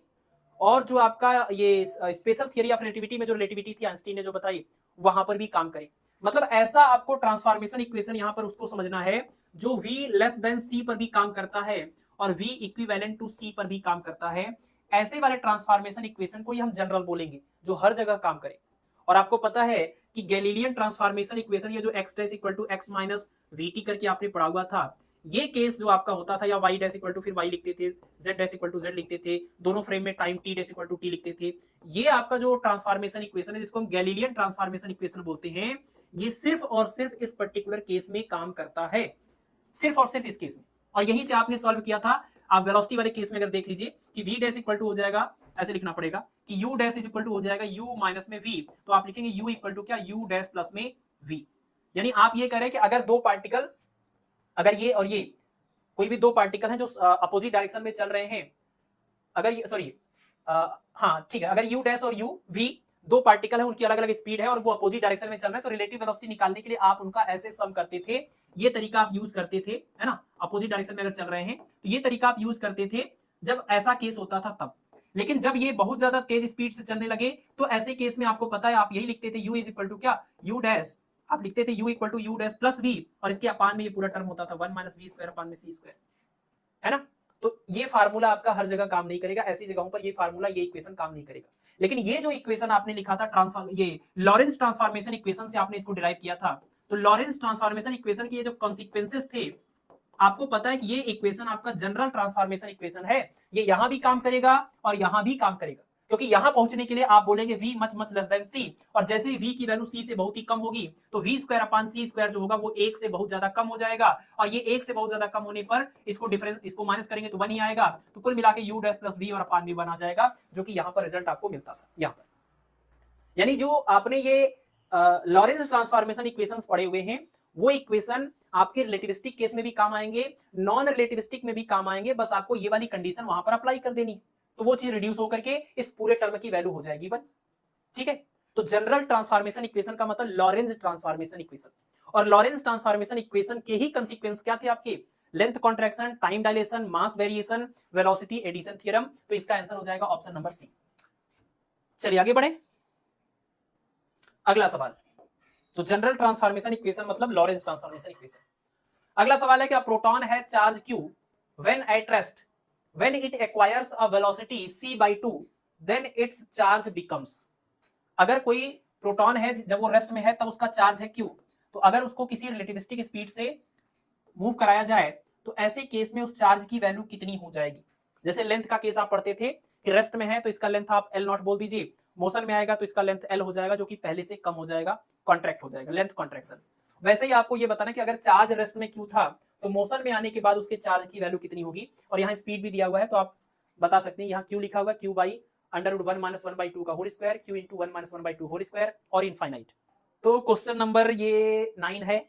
A: और जो आपका ये स्पेशल थियरी ऑफ रिलेटिविटी में जो रिलेटिविटी थी आइंस्टीन ने जो बताई वहां पर भी काम करे। मतलब ऐसा आपको ट्रांसफॉर्मेशन इक्वेशन यहां पर उसको समझना है जो v लेस देन c पर भी काम करता है और v इक्विवेलेंट टू c पर भी काम करता है। ऐसे वाले ट्रांसफॉर्मेशन इक्वेशन को ही हम जनरल बोलेंगे जो हर जगह काम करे। और आपको पता है कि गैलीलियन ट्रांसफॉर्मेशन इक्वेशन, ये जो x dash equal to x minus vt करके आपने पढ़ा हुआ था, ये केस जो आपका होता था, या y डैश इक्वल टू फिर y लिखते थे, z dash equal to z लिखते थे, दोनों फ्रेम में time t dash equal to t लिखते थे, ये आपका जो ट्रांसफॉर्मेशन इक्वेशन है जिसको हम गैलीलियन ट्रांसफॉर्मेशन इक्वेशन बोलते हैं, ये सिर्फ और सिर्फ इस पर्टिकुलर केस में काम करता है, सिर्फ और सिर्फ इस केस में। और यहीं से आपने सॉल्व किया था। आप वेलोसिटी वाले केस में अगर देख लीजिए कि v डैश इक्वल टू हो जाएगा, ऐसे लिखना पड़ेगा कि u dash is equal to हो जाएगा u माइनस में v, तो आप लिखेंगे u इक्वल टू क्या, u डैश प्लस में v। यानी आप ये कह रहे हैं कि अगर दो पार्टिकल, अगर ये और ये कोई भी दो पार्टिकल हैं जो अपोजिट डायरेक्शन में चल रहे हैं, अगर ये सॉरी हाँ ठीक है, अगर u डैश और u v दो पार्टिकल है, उनकी अलग अलग स्पीड है और वो अपोजिट डायरेक्शन में चल रहे हैं, तो रिलेटिव वेलोसिटी निकालने के लिए आप उनका ऐसे सम करते थे, ये तरीका आप यूज करते थे, है ना। अपोजिट डायरेक्शन में अगर चल रहे हैं तो ये तरीका आप यूज करते थे जब ऐसा केस होता था तब। लेकिन जब ये बहुत ज्यादा तेज स्पीड से चलने लगे तो ऐसे केस में आपको पता है आप यही लिखते थे u इज इक्वल टू क्या, u डैश, आप लिखते थे u equal to u dash plus v और इसके अपान में ये पूरा टर्म होता था 1 माइनस v स्क्वायर अपान में c स्क्वायर, है ना। तो ये फार्मूला आपका हर जगह काम नहीं करेगा, ऐसी जगहों पर ये फार्मूला, ये इक्वेशन काम नहीं करेगा। लेकिन ये जो इक्वेशन आपने लिखा था ट्रांसफॉर्म, ये लॉरेंस ट्रांसफॉर्मेशन इक्वेशन से आपने इसको डिराइव किया था, तो लॉरेंस ट्रांसफॉर्मेशन इक्वेशन के ये जो कॉन्सिक्वेंसेस थे, आपको पता है कि ये इक्वेशन आपका जनरल ट्रांसफॉर्मेशन इक्वेशन है, ये यहां भी काम करेगा और यहां भी काम करेगा, क्योंकि यहां पहुंचने के लिए आप बोलेंगे v much much less than c, और जैसे ही v की वैल्यू c से बहुत ही कम होगी तो v square upon c square जो होगा वो 1 से बहुत ज्यादा कम हो जाएगा, और ये 1 से बहुत ज्यादा कम होने पर इसको डिफरेंस, इसको माइनस करेंगे तो 1 ही आएगा, तो कुल मिला के u डैश प्लस v और अपान v बना जाएगा, जो कि यहां पर रिजल्ट आपको मिलता था यहां पर। यानी जो आपने ये लॉरेंस ट्रांसफॉर्मेशन इक्वेशंस पढ़े हुए हैं वो इक्वेशन आपके रिलेटिविस्टिक केस में भी काम आएंगे, नॉन रिलेटिविस्टिक में भी काम आएंगे, बस आपको ये वाली कंडीशन वहां पर अप्लाई कर देनी है, तो वो चीज रिड्यूस होकर के इस पूरे टर्म की वैल्यू हो जाएगी 1। ठीक है, तो जनरल ट्रांसफॉर्मेशन इक्वेशन का मतलब लॉरेंस ट्रांसफॉर्मेशन इक्वेशन, और लॉरेंस ट्रांसफॉर्मेशन इक्वेशन के ही कंसीक्वेंस क्या थे आपके, लेंथ कॉन्ट्रैक्शन, टाइम डायलेशन, मास वेरिएशन, वेलोसिटी एडिशन थ्योरम, तो इसका आंसर हो जाएगा ऑप्शन नंबर सी। चलिए आगे बढ़े, अगला सवाल, तो जनरल ट्रांसफॉर्मेशन इक्वेशन मतलब लॉरेंस ट्रांसफॉर्मेशन इक्वेशन। अगला सवाल है कि प्रोटॉन है charge q when at rest, when it acquires a velocity c/2 then its charge becomes. अगर कोई प्रोटॉन है जब वो रेस्ट में है तब उसका चार्ज है q, तो अगर उसको किसी रिलेटिविस्टिक स्पीड से मूव कराया जाए तो ऐसे केस में उस चार्ज की वैल्यू कितनी हो जाएगी। जैसे लेंथ का केस आप पढ़ते थे कि रेस्ट में है तो इसका लेंथ आप L नॉट बोल दीजिए, मोशन में आएगा तो इसका लेंथ L हो जाएगा, जो कि पहले से कम हो जाएगा, कॉन्ट्रैक्ट हो जाएगा, लेंथ कॉन्ट्रैक्शन। वैसे ही आपको ये बताना कि अगर चार्ज रेस्ट में q था तो मोशन में आने के बाद उसके चार्ज की वैल्यू कितनी होगी, और यहाँ स्पीड भी दिया हुआ है तो आप बता सकते हैं, यहाँ q लिखा हुआ है q by under root 1 minus 1/2 का whole square, Q into 1 minus 1/2 whole square और इनफाइनाइट। तो क्वेश्चन नंबर ये 9 है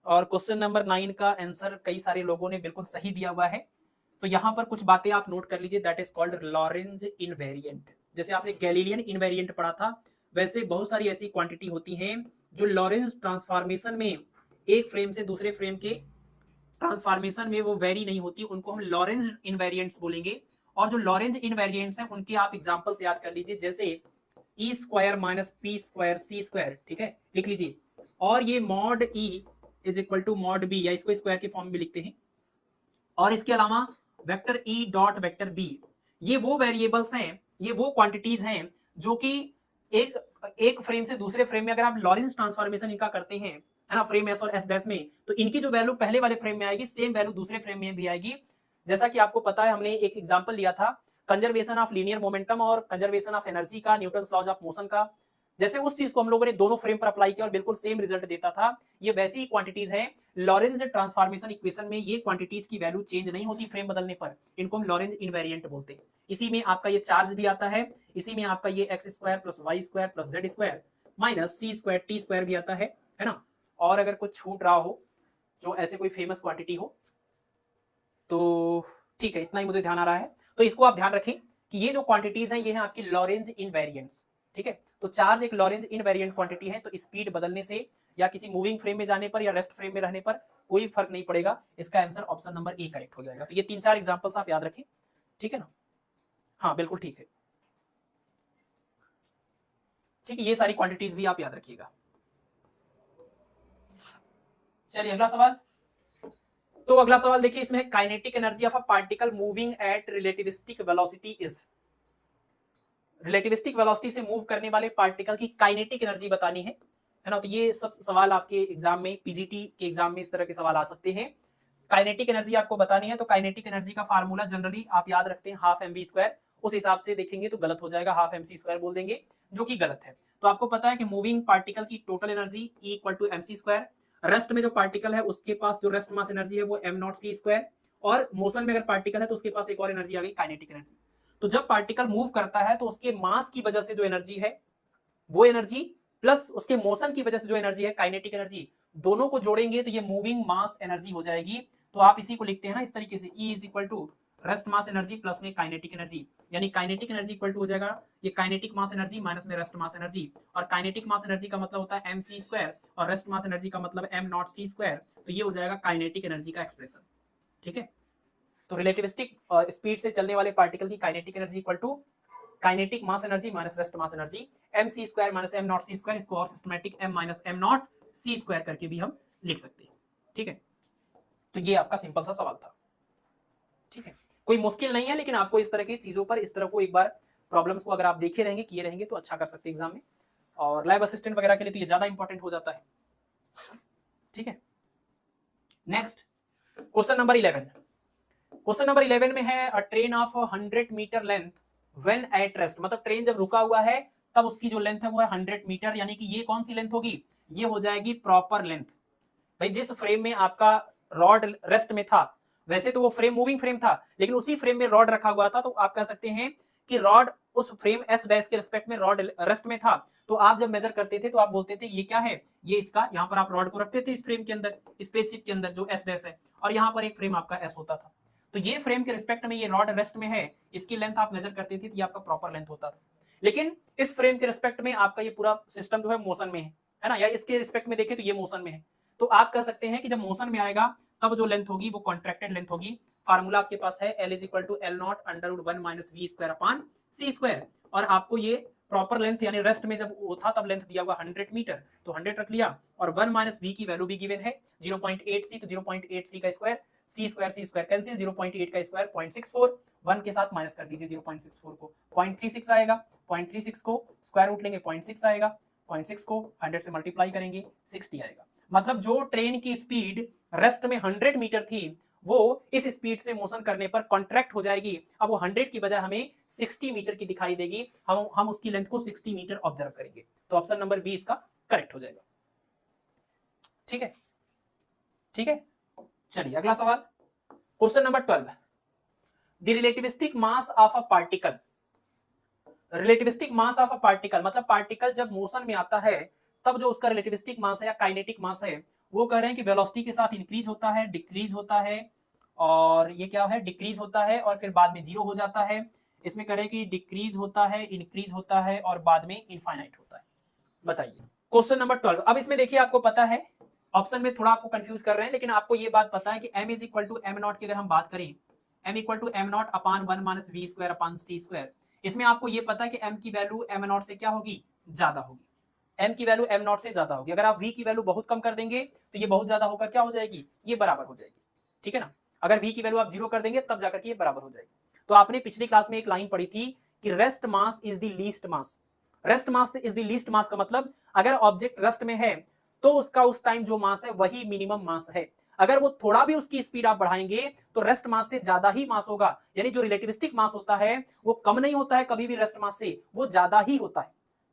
A: और क्वेश्चन नंबर 9 का आंसर कई सारे लोगों ने बिल्कुल सही दिया हुआ है। तो यहाँ पर कुछ बातें आप नोट कर लीजिए, that is called Lorentz invariant. जैसे आपने गैलीलियन इनवेरिएंट पढ़ा था, वैसे बहुत सारी ऐसी क्वांटिटी होती हैं जो लॉरेंज ट्रांसफॉर्मेशन में एक फ्रेम से दूसरे फ्रेम के ट्रांसफॉर्मेशन में वो वेरी नहीं होती, उनको हम लॉरेंज इनवेरिएंट्स बोलेंगे। और जो लॉरेंज इनवेरिएंट्स हैं उनके आप एग्जांपल्स याद कर लीजिए, जैसे E square minus P square सी स्क्वायर, ठीक है, लिख लीजिए। और ये mod E is equal to mod B, या इसको स्क्वायर के फॉर्म में लिखते हैं। और इसके अलावा vector E dot vector B, ये वो वेरिएबल्स हैं, ये वो क्वांटिटीज हैं जो कि एक एक फ्रेम से दूसरे फ्रेम में अगर आप लॉरेंज ट्रांसफॉर्मेशन इनका करते हैं, है ना, फ्रेम एस और एस डैश में, तो इनकी जो वैल्यू पहले वाले फ्रेम में आएगी, सेम वैल्यू दूसरे फ्रेम में भी आएगी। जैसा कि आपको पता है, हमने एक एग्जांपल लिया था कंजर्वेशन ऑफ लीनियर मोमेंटम और कंजर्वेशन ऑफ एनर्जी का, न्यूटन लॉज ऑफ मोशन का। जैसे उस चीज को हम लोगों ने दोनों फ्रेम पर अप्लाई किया और बिल्कुल सेम रिजल्ट देता था, ये वैसी ही क्वांटिटीज हैं। लॉरेंज ट्रांसफॉर्मेशन इक्वेशन में ये क्वांटिटीज की वैल्यू चेंज नहीं होती फ्रेम बदलने पर, इनको हम लॉरेंज इनवेरिएंट बोलते हैं। इसी में आपका ये चार्ज भी आता है, इसी में आपका ये x square plus y square plus z square minus c square t square भी आता है ना। और अगर कुछ छूट रहा हो, जो ऐसे कोई फेमस क्वांटिटी हो, तो ठीक है, इतना ही मुझे ध्यान आ रहा है। तो इसको आप ध्यान रखें कि ये जो क्वांटिटीज हैं ये हैं आपकी लॉरेंज इनवेरिएंट्स, ठीक है। तो चार्ज एक लॉरेंज इनवेरिएंट क्वांटिटी है, तो स्पीड बदलने से या किसी मूविंग फ्रेम में जाने पर या रेस्ट फ्रेम में रहने पर कोई फर्क नहीं पड़ेगा। इसका answer option number A correct हो जाएगा। तो ये 3-4 एग्जांपल्स आप याद रखें, ठीक है ना। हाँ बिल्कुल ठीक है, ठीक है, ये सारी क्वांटिटीज भी आप याद रखिएगा। चलिए अगला सवाल। तो अगला सवाल देखिए, इसमें kinetic energy of a particle moving at relativistic velocity is. Relativistic velocity से मूव करने वाले पार्टिकल की काइनेटिक एनर्जी बतानी है ना। तो ये सब सवाल आपके एग्जाम में, पीजीटी के एग्जाम में इस तरह के सवाल आ सकते हैं। काइनेटिक एनर्जी आपको बतानी है, तो काइनेटिक एनर्जी का फार्मूला जनरली आप याद रखते हैं हाफ एम वी स्क्वायर। उस हिसाब से देखेंगे तो गलत हो जाएगा, हाफ एम सी स्क्वायर बोल देंगे, जो कि गलत है। तो आपको पता है कि मूविंग पार्टिकल की total energy E equal to M C square, rest में जो पार्टिकल है उसके पास जो रेस्ट मास एनर्जी है वो एम नॉट सी स्क्वायर, और मोशन में अगर पार्टिकल है तो उसके पास एक और एनर्जी आ गई, काइनेटिक एनर्जी। तो जब पार्टिकल मूव करता है तो उसके मास की वजह से जो एनर्जी है वो एनर्जी, प्लस उसके मोशन की वजह से जो एनर्जी है काइनेटिक एनर्जी, दोनों को जोड़ेंगे तो ये मूविंग मास एनर्जी हो जाएगी। तो आप इसी को लिखते हैं ना इस तरीके से, E is equal to rest mass energy plus में काइनेटिक एनर्जी, यानी काइनेटिक एनर्जी इक्वल टू हो जाएगा ये काइनेटिक मास एनर्जी माइनस में रेस्ट मास एनर्जी। और काइनेटिक मास एनर्जी का मतलब होता है एम सी स्क्वायर और रेस्ट मास एनर्जी का मतलब एम नॉट सी स्क्वायर। तो ये हो जाएगा काइनेटिक एनर्जी का एक्सप्रेशन, ठीक है। तो रिलेटिविस्टिक स्पीड से चलने वाले पार्टिकल की kinetic energy equal to kinetic mass energy minus rest mass energy, M C square minus M naught C square, इसको और systematic M minus M naught C square करके भी हम लिख सकते हैं, ठीक है। तो ये आपका सिंपल सा सवाल था, ठीक है, कोई मुश्किल नहीं है, लेकिन आपको इस तरह की चीजों पर इस तरह को एक बार प्रॉब्लम्स को अगर आप देखे रहेंगे, किए रहेंगे, तो अच्छा कर सकते हैं एग्जाम में। और लैब असिस्टेंट वगैरह के लिए तो ये ज्यादा इंपॉर्टेंट हो जाता है, ठीक है। Next question number 11। Question number 11 में है, a train of 100 metre length when at rest, मतलब ट्रेन जब रुका हुआ है तब उसकी जो लेंथ है वो है 100 मीटर, यानी कि ये कौन सी लेंथ होगी, ये हो जाएगी प्रॉपर लेंथ। भाई जिस फ्रेम में आपका रॉड रेस्ट में था, वैसे तो वो फ्रेम मूविंग फ्रेम था, लेकिन उसी फ्रेम में रॉड रखा हुआ था, तो आप कह सकते हैं कि रॉड उस फ्रेम एस डैश के रिस्पेक्ट में रॉड रेस्ट में था। तो आप जब मेजर करते थे तो आप बोलते थे ये क्या है, ये इसका, यहाँ पर आप रॉड को रखते थे इस फ्रेम के अंदर, स्पेसशिप के अंदर जो एस डैश है, और यहाँ पर एक फ्रेम आपका एस होता था। तो ये फ्रेम के रिस्पेक्ट में ये रॉड रेस्ट में है, इसकी लेंथ आप मेजर करते थे तो ये आपका प्रॉपर लेंथ होता था। लेकिन इस फ्रेम के रिस्पेक्ट में आपका ये पूरा सिस्टम जो है मोशन में है ना, या इसके रिस्पेक्ट में देखें तो ये मोशन में है। तो आप कह सकते हैं कि जब मोशन में आएगा तब जो लेंथ होगी वो कॉन्ट्रैक्टेड लेंथ होगी। फार्मूला आपके पास है L is equal to L not under root 1 minus we square upon C square, और आपको ये प्रॉपर लेंथ यानी रेस्ट में जब वो था तब लेंथ दिया हुआ 100 मीटर, तो 100 रख लिया, और 1 माइनस वी की वैल्यू भी गिवन है 0.8 सी, तो 0.8 सी का स्क्वायर, सी स्क्वायर कैंसिल, 0.8 का स्क्वायर 0.64, 1 के साथ माइनस कर दीजिए 0.64 को, 0.36 आएगा, 0.36 को स्क्वायर रूट लेंगे 0.6 आएगा, 0.6 को 100 से मल्टीप्लाई करेंगे 60 आएगा। मतलब जो ट्रेन की स्पीड रेस्ट में 100 मीटर थी वो इस स्पीड से मोशन करने पर कॉन्ट्रैक्ट हो जाएगी। अब वो 100 की बजाय हमें 60 मीटर की दिखाई देगी, हम उसकी लेंथ को 60 मीटर ऑब्जर्व करेंगे। तो ऑप्शन नंबर बी इसका करेक्ट हो जाएगा, ठीक है, ठीक है। चलिए अगला सवाल, question number 12। The relativistic mass of a particle relativistic mass of a particle, मतलब पार्टिकल जब मोशन में आता है तब जो उसका रिलेटिविस्टिक मास है या काइनेटिक मास है, वो कह रहे हैं कि वेलोसिटी के साथ इंक्रीज होता है, डिक्रीज होता है, और ये क्या है, डिक्रीज होता है और फिर बाद में जीरो हो जाता है। इसमें कह रहे हैं कि डिक्रीज होता है, इंक्रीज होता है और बाद में इनफाइनाइट होता है। बताइए क्वेश्चन नंबर 12। अब इसमें देखिए आपको पता है, ऑप्शन में थोड़ा आपको कंफ्यूज कर रहे हैं, लेकिन आपको ये बात पता है कि m is equal to M naught की अगर हम बात करें, m equal to am not upon 1 minus we square upon C square, इसमें आपको ये पता है कि m की वैल्यू एम नॉट से क्या होगी, ज्यादा होगी। m की वैल्यू m नॉट से ज्यादा होगी। अगर आप v की वैल्यू बहुत कम कर देंगे तो ये बहुत ज्यादा होकर क्या हो जाएगी, ये बराबर हो जाएगी। ठीक है ना, अगर v की वैल्यू आप जीरो कर देंगे तब जाकर के ये बराबर हो जाएगी। तो आपने पिछली क्लास में एक लाइन पढ़ी थी कि rest mass is the least mass. Rest mass is the least mass का मतलब अगर ऑब्जेक्ट रेस्ट में है तो उसका उस टाइम जो मास है वही मिनिमम मास है। अगर वो थोड़ा भी उसकी स्पीड आप बढ़ाएंगे तो रेस्ट मास से ज्यादा ही मास होगा। यानी जो रिलेटिविस्टिक मास होता है वो कम नहीं होता है कभी भी रेस्ट मास से, वो ज्यादा ही होता है।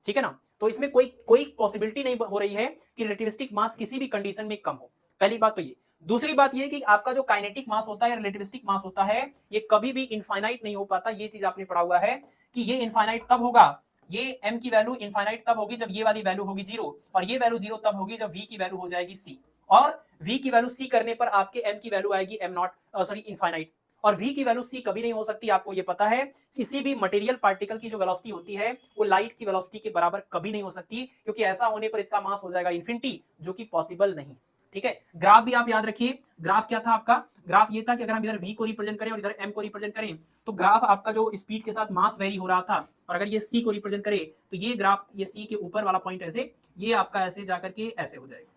A: ठीक है ना, तो इसमें कोई कोई पॉसिबिलिटी नहीं हो रही है कि रिलेटिविस्टिक मास किसी भी कंडीशन में कम हो। पहली बात तो ये। दूसरी बात ये कि आपका जो काइनेटिक मास होता है या रिलेटिविस्टिक मास होता है ये कभी भी इनफाइनाइट नहीं हो पाता। ये चीज आपने पढ़ा हुआ है कि ये इनफाइनाइट तब होगा, ये m की वैल्यू इनफाइनाइट तब होगी जब ये वाली वैल्यू होगी जीरो, और ये वैल्यू जीरो तब होगी जब v की वैल्यू हो जाएगी c, और v की वैल्यू c करने पर आपके m की वैल्यू आएगी m नॉट सॉरी इनफाइनाइट, और v की वैल्यू c कभी नहीं हो सकती। आपको ये पता है किसी भी मटेरियल पार्टिकल की जो वेलोसिटी होती है वो लाइट की वेलोसिटी के बराबर कभी नहीं हो सकती, क्योंकि ऐसा होने पर इसका मास हो जाएगा इन्फिनिटी, जो कि पॉसिबल नहीं। ठीक है, ग्राफ भी आप याद रखिए। ग्राफ क्या था आपका, ग्राफ ये था कि अगर हम इधर v को रिप्रेजेंट करें और इधर m को रिप्रेजेंट करें तो ग्राफ आपका जो स्पीड के साथ मास वेरी हो रहा था, और अगर ये c को रिप्रेजेंट करे तो ये ग्राफ ये c के ऊपर वाला पॉइंट ऐसे, ये आपका ऐसे जाकर के ऐसे हो जाएगा।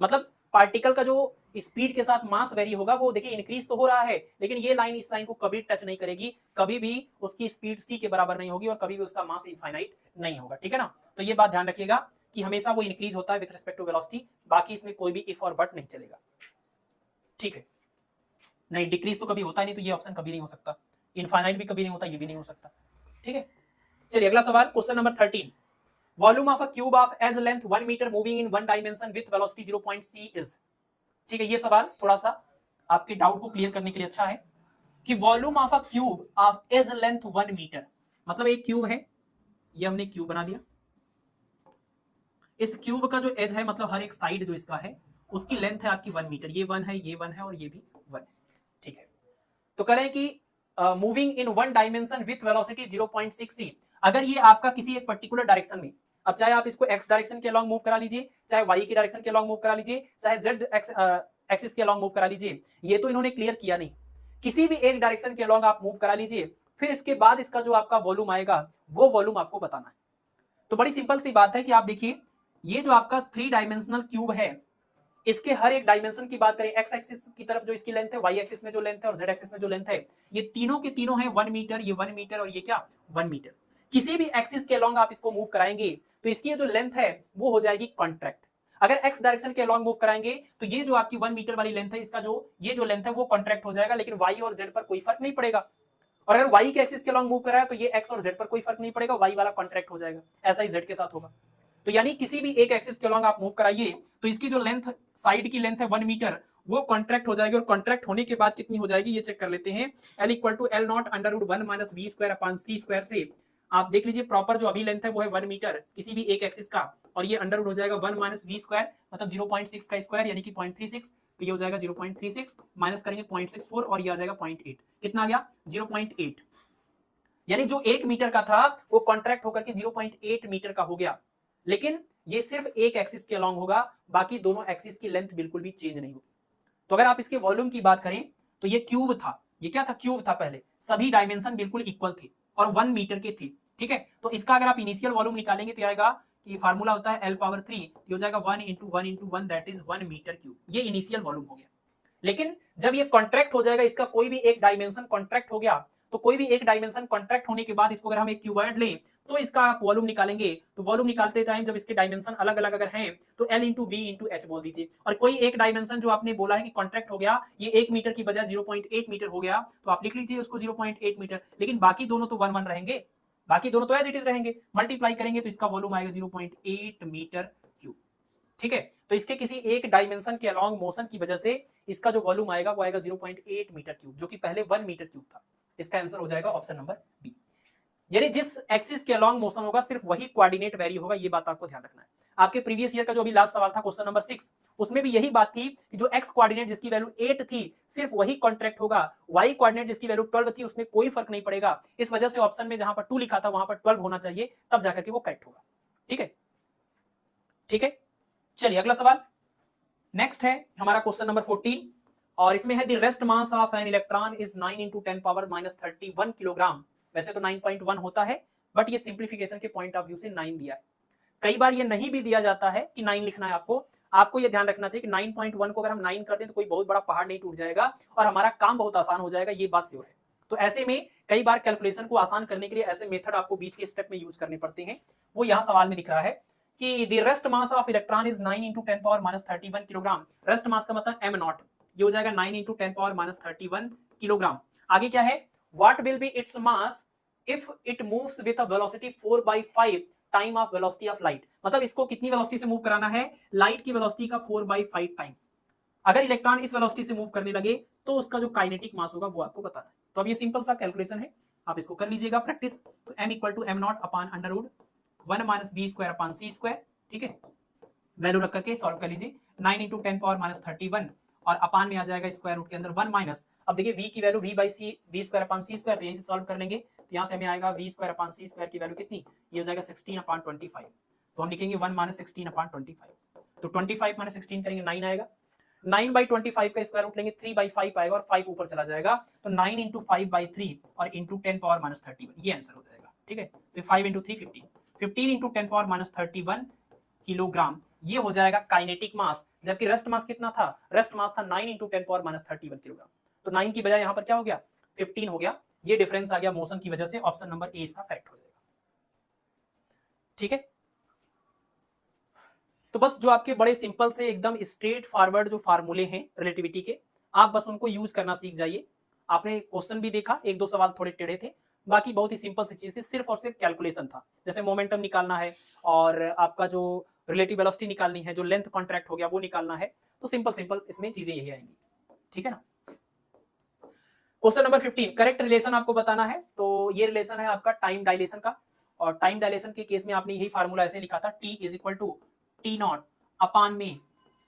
A: मतलब पार्टिकल का जो स्पीड के साथ मास वेरी होगा वो देखिए इंक्रीज तो हो रहा है, लेकिन ये लाइन इस लाइन को कभी टच नहीं करेगी, कभी भी उसकी स्पीड c के बराबर नहीं होगी और कभी भी उसका मास इनफाइनाइट नहीं होगा। ठीक है ना, तो ये बात ध्यान रखिएगा कि हमेशा वो इंक्रीज होता है विद रिस्पेक्ट टू वेलोसिटी, बाकी इसमें कोई भी इफ और बट नहीं चलेगा। ठीक है, नहीं डिक्रीज तो कभी होता ही नहीं, तो ये ऑप्शन कभी नहीं हो सकता। इनफाइनाइट भी कभी नहीं होता, ये भी नहीं हो सकता। ठीक है, चलिए अगला सवाल, question number 13। Volume of a cube of edge length 1 metre moving in one dimension with velocity 0.c is. ठीक है, ये सवाल थोड़ा सा आपके डाउट को क्लियर करने के लिए अच्छा है कि volume of a cube of edge length 1 metre, मतलब एक क्यूब है, ये हमने क्यूब बना दिया। इस क्यूब का जो एज है मतलब हर एक साइड जो इसका है उसकी लेंथ है आपकी 1 मीटर, ये 1 है, ये 1 है और ये भी 1। ठीक है, तो कह रहे हैं कि moving in one dimension with velocity 0.6 c, अगर ये आपका किसी एक पर्टिकुलर डायरेक्शन में, अब चाहे आप इसको x डायरेक्शन के अलॉन्ग मूव करा लीजिए, चाहे y के डायरेक्शन के अलॉन्ग मूव करा लीजिए, चाहे z एक्सिस के अलॉन्ग मूव करा लीजिए, ये तो इन्होंने क्लियर किया नहीं। किसी भी एक डायरेक्शन के अलॉन्ग आप मूव करा लीजिए, फिर इसके बाद इसका जो आपका वॉल्यूम आएगा वो वॉल्यूम आपको बताना है। तो बड़ी सिंपल सी बात है कि आप देखिए ये जो आपका 3 डायमेंशनल क्यूब है, इसके हर एक डायमेंशन की बात करें, एक्स एक्सिस की तरफ जो इसकी लेंथ है, वाई एक्सिस में जो लेंथ है और जेड एक्सिस में जो लेंथ है, ये तीनों के तीनों है 1 मीटर, ये 1 मीटर और ये क्या 1 मीटर। किसी भी एक्सिस के अलॉन्ग आप इसको मूव कराएंगे तो इसकी जो लेंथ है वो हो जाएगी कॉन्ट्रैक्ट। अगर एक्स डायरेक्शन के अलॉन्ग मूव कराएंगे तो ये जो आपकी 1 मीटर वाली लेंथ है, इसका जो ये जो लेंथ है वो कॉन्ट्रैक्ट हो जाएगा, लेकिन वाई और जेड पर कोई फर्क नहीं पड़ेगा। और अगर वाई के एक्सिस के अलॉन्ग मूव कराया तो ये एक्स और जेड पर कोई फर्क नहीं पड़ेगा, वाई वाला कॉन्ट्रैक्ट हो जाएगा। ऐसा ही जेड के साथ होगा। तो यानी किसी भी एक एक्सिस के अलॉन्ग आप मूव कराइए तो इसकी जो लेंथ, साइड की लेंथ है 1 मीटर, वो कॉन्ट्रैक्ट हो जाएगी, और कॉन्ट्रैक्ट होने के बाद कितनी हो जाएगी ये चेक कर लेते हैं। L equal to L not under root 1 minus we square upon C square से आप देख लीजिए प्रॉपर जो अभी लेंथ है वो है 1 मीटर किसी भी एक एक्सिस का, और ये अंडर रूट हो जाएगा 1 माइनस वी स्क्वायर मतलब 0.6 का स्क्वायर यानी कि 0.36, तो ये हो जाएगा 0.36 माइनस करेंगे 0.64 और ये आ जाएगा 0.8। कितना आ गया 0.8, यानी जो 1 मीटर का था वो कॉन्ट्रैक्ट होकर के 0.8 मीटर का हो गया। लेकिन ये सिर्फ एक एक्सिस के अलॉन्ग होगा, बाकी दोनों एक्सिस की लेंथ बिल्कुल भी चेंज नहीं होगी। तो अगर आप इसके वॉल्यूम की बात करें तो ये क्यूब था, ये क्या था क्यूब था, पहले सभी डायमेंशन बिल्कुल इक्वल थे और 1 मीटर के थे। ठीक है, तो इसका अगर आप इनिशियल वॉल्यूम निकालेंगे तो आएगा कि फार्मूला होता है L पावर 3, ये हो जाएगा 1 into 1 into 1 that is 1 metre cube, ये इनिशियल वॉल्यूम हो गया। लेकिन जब ये कॉन्ट्रैक्ट हो जाएगा, इसका कोई भी एक डायमेंशन कॉन्ट्रैक्ट हो गया, तो कोई भी एक डायमेंशन कॉन्ट्रैक्ट होने के बाद इसको अगर हम एक क्यूबॉइड लें तो इसका आप वॉल्यूम निकालेंगे, तो वॉल्यूम निकालते टाइम जब इसके डायमेंशन अलग अलग अगर हैं तो L into B into H बोल दीजिए। और कोई एक डायमेंशन जो आपने बोला है कि कॉन्ट्रैक्ट हो गया, ये 1 मीटर की बजाय 0.8 मीटर हो गया, तो आप लिख लीजिए उसको 0.8 मीटर, लेकिन बाकी दोनों तो 1 1 रहेंगे, बाकी दोनों तो एज इट इज रहेंगे, मल्टीप्लाई करेंगे तो इसका वॉल्यूम आएगा 0.8 मीटर क्यूब। ठीक है, तो इसके किसी एक डायमेंशन के अलॉन्ग मोशन की वजह से इसका जो वॉल्यूम आएगा वो आएगा 0.8 मीटर क्यूब, जो कि पहले 1 मीटर क्यूब था। इसका आंसर हो जाएगा ऑप्शन नंबर बी। यानी जिस एक्सिस के अलॉन्ग मोशन होगा सिर्फ वही कोऑर्डिनेट वेरी होगा, ये बात आपको ध्यान रखना है। आपके प्रीवियस ईयर का जो अभी लास्ट सवाल था क्वेश्चन नंबर 6, उसमें भी यही बात थी कि जो एक्स कोऑर्डिनेट जिसकी वैल्यू 8 थी सिर्फ वही कॉन्ट्रैक्ट होगा, वाई कोऑर्डिनेट जिसकी वैल्यू 12 थी उसमें कोई फर्क नहीं पड़ेगा। इस वजह से ऑप्शन में जहां पर 2 लिखा था वहां पर 12 होना चाहिए, तब जाकर के वो करेक्ट होगा। ठीक है, ठीक है, चलिए अगला सवाल नेक्स्ट है हमारा क्वेश्चन नंबर 14 और इसमें है the rest mass of an electron is 9 into 10 power -31 kilogram. वैसे तो 9.1 होता है, बट ये सिंप्लीफिकेशन के पॉइंट ऑफ व्यू से 9 दिया है। कई बार ये नहीं भी दिया जाता है कि 9 लिखना है आपको। आपको ये ध्यान रखना चाहिए कि 9.1 को अगर हम 9 कर दें तो कोई बहुत बड़ा पहाड़ नहीं टूट जाएगा और हमारा काम बहुत आसान हो जाएगा, ये बात श्योर है। तो ऐसे में कई बार कैलकुलेशन को आसान करने के लिए ऐसे मेथड आपको बीच के स्टेप में यूज करने पड़ते हैं। वो यहाँ सवाल में दिख रहा है कि the rest mass of electron is 9 into 10 power -31 kilogram. Rest mass का मतलब m नॉट, ये हो जाएगा 9 into 10 पावर -31 किलोग्राम। आगे क्या है, what will be its mass if it moves with a velocity 4/5 time of velocity of light. मतलब इसको कितनी वेलोसिटी से मूव कराना है, लाइट की वेलोसिटी का 4/5 टाइम। अगर इलेक्ट्रॉन इस वेलोसिटी से मूव करने लगे तो उसका जो काइनेटिक मास होगा वो आपको बताना है। तो अब ये सिंपल सा कैलकुलेशन है, आप इसको कर लीजिएगा प्रैक्टिस। तो m = m not upon under root 1 - b square upon c square. ठीक है, वैल्यू रख करके सॉल्व कर लीजिए। 9 into 10 पावर -31 और अपान में आ जाएगा स्क्वायर रूट के अंदर 1 माइनस। अब देखिए v की value v square upon c square, तो यहीं से सॉल्व कर लेंगे। तो यहाँ से हमें आएगा v square upon c square की वैल्यू कितनी, ये हो जाएगा 16/25। तो हम लिखेंगे 1 - 16/25। तो 25 - 16 करेंगे 9 आएगा। 9/25 का स्क्वायर रूट लेंगे 3/5 आएगा और 5 ऊपर चला जाएगा। तो 9 into 5/3 और इंटू 10 पावर -31, ये आंसर हो जाएगा। ठीक है, तो 5 into 3 15, 15 into 10 पावर -31 किलोग्राम, ये हो जाएगा काइनेटिक मास। जबकि रेस्ट मास कितना था, रेस्ट मास था 9 into 10 पावर -31 किलोग्राम। तो 9 की बजाय यहाँ पर क्या हो गया, 15 हो गया। ये डिफरेंस आ गया मोशन की वजह से। ऑप्शन नंबर ए इसका करेक्ट हो जाएगा। ठीक है, तो बस जो आपके बड़े सिंपल से एकदम स्ट्रेट फॉरवर्ड जो फार्मूले हैं रिलेटिविटी के, आप बस उनको यूज करना सीख जाइए। आपने क्वेश्चन भी देखा, एक दो सवाल थोड़े टेढ़े थे, बाकी बहुत ही सिंपल सी चीज थी, सिर्फ और सिर्फ कैलकुलेशन था। जैसे मोमेंटम निकालना है और आपका जो रिलेटिव वेलोसिटी निकालनी है, जो लेंथ कॉन्ट्रैक्ट हो गया वो निकालना है। तो सिंपल सिंपल इसमें चीजें यही आएंगी। ठीक है ना। क्वेश्चन नंबर 15, करेक्ट रिलेशन आपको बताना है। तो ये रिलेशन है आपका टाइम डायलेशन का, और टाइम डायलेशन के केस में आपने यही फार्मूला ऐसे लिखा था, T = T0 अपान में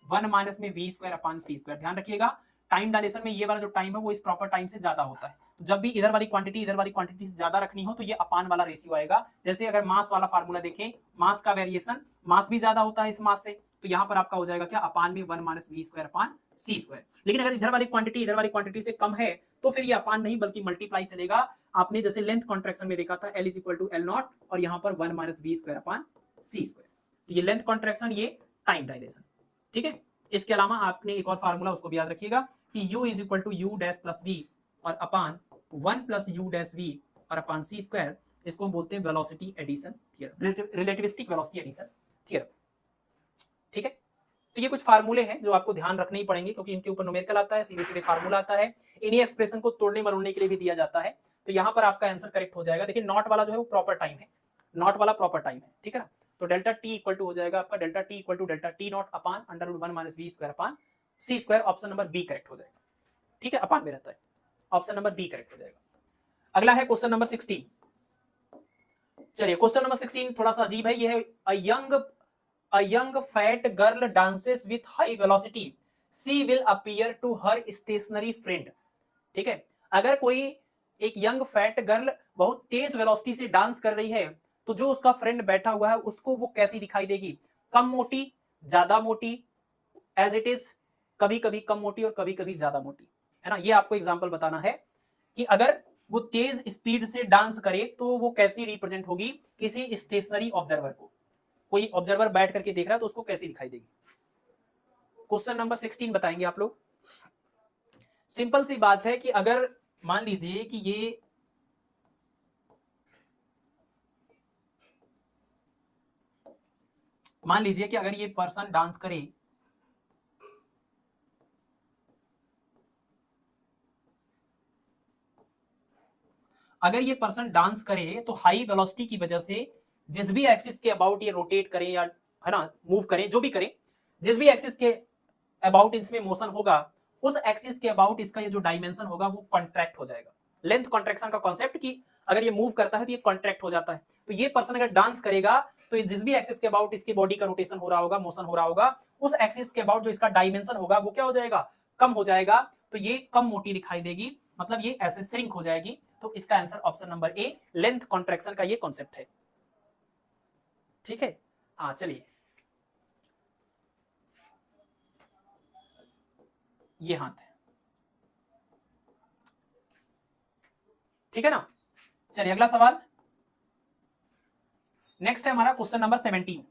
A: 1 माइनस में v square upon c square. ध्यान रखिएगा टाइम डायलेशन में ये वाला जो टाइम है वो इस प्रॉपर टाइम से ज्यादा होता है। तो जब भी इधर वाली क्वांटिटी से ज्यादा रखनी हो तो ये अपान वाला रेशियो आएगा। जैसे अगर मास वाला फार्मूला देखें, मास का वेरिएशन, मास भी ज्यादा होता है इस मास से, तो यहाँ पर आपका हो जाएगा क्या, अपान में 1 minus v square upon c square. लेकिन अगर इधर वाली क्वांटिटी से कम है तो फिर ये अपान नहीं बल्कि मल्टीप्लाई चलेगा। आपने जैसे लेंथ कॉन्ट्रैक्शन में देखा था L = L0 और यहाँ पर 1 minus v square upon c square. तो ये लेंथ कॉन्ट्रैक्शन, ये टाइम डायलेशन। ठीक है, इसके अलावा आपने एक और फार्मूला उसको भी याद रखिएगा कि u = u dash plus v और upon 1 plus u dash v और अपान c स्क्वायर। इसको हम बोलते हैं velocity addition theorem, relativistic velocity addition theorem. ठीक है, तो ये कुछ फार्मूले हैं जो आपको ध्यान रखने ही पड़ेंगे, क्योंकि इनके ऊपर न्यूमेरिकल आता है, सीधे सीधे फार्मूला आता है। इन्हीं एक्सप्रेशन को तोड़ने मरोड़ने के लिए भी दिया जाता है। तो यहाँ पर आपका आंसर करेक्ट हो जाएगा। देखिए नॉट वाला जो है वो प्रॉपर टाइम है, नॉट वाला प्रॉपर टाइम है। ठीक है ना। तो डेल्टा टी इक्वल टू हो जाएगा आपका delta t equal to delta t not upon under root 1 minus we square upon C square. Option number B correct हो जाएगा। ठीक है, अपान में रहता है, ऑप्शन नंबर बी करेक्ट हो जाएगा। अगला है क्वेश्चन नंबर 16। चलिए क्वेश्चन नंबर 16 थोड़ा सा अजीब है। ये है a young fat girl dances with high velocity, she will appear to her stationary friend। ठीक है, अगर कोई एक यंग फैट गर्ल बहुत तेज वेलोसिटी से डांस कर रही है तो जो उसका फ्रेंड बैठा हुआ है उसको वो कैसी दिखाई देगी, कम मोटी, ज्यादा मोटी, एज इट इज, कभी कभी कम मोटी और कभी कभी ज्यादा मोटी, है ना। ये आपको एग्जांपल बताना है कि अगर वो तेज स्पीड से डांस करे तो वो कैसी रिप्रेजेंट होगी किसी स्टेशनरी ऑब्जर्वर को। कोई ऑब्जर्वर बैठ करके देख रहा है तो उसको कैसी दिखाई देगी। क्वेश्चन नंबर 16 बताएंगे आप लोग। सिंपल सी बात है कि अगर मान लीजिए कि ये अगर ये पर्सन डांस करे, अगर ये पर्सन डांस करे तो हाई वेलोसिटी की वजह से जिस भी एक्सिस के अबाउट ये रोटेट करें या, है ना, मूव करें, जो भी करें, जिस भी एक्सिस के अबाउट इसमें मोशन होगा उस एक्सिस के अबाउट इसका ये जो डायमेंशन होगा वो कॉन्ट्रैक्ट हो जाएगा, लेंथ कॉन्ट्रैक्शन का कॉन्सेप्ट कि अगर ये मूव करता है तो ये कॉन्ट्रैक्ट हो जाता है। तो ये पर्सन अगर डांस करेगा तो जिस भी एक्सिस के अबाउट इसकी बॉडी का रोटेशन हो रहा होगा, मोशन हो रहा होगा, उस एक्सिस के अबाउट जो इसका डायमेंशन होगा वो क्या हो जाएगा, कम हो जाएगा। तो ये कम मोटी दिखाई देगी, मतलब ये ऐसे श्रिंक हो जाएगी। तो इसका answer option number A, length contraction का ये कॉन्सेप्ट है। ठीक है, हाँ चलिए, ये हाथ है, ठीक है ना। चलिए अगला सवाल, नेक्स्ट है हमारा क्वेश्चन नंबर 17।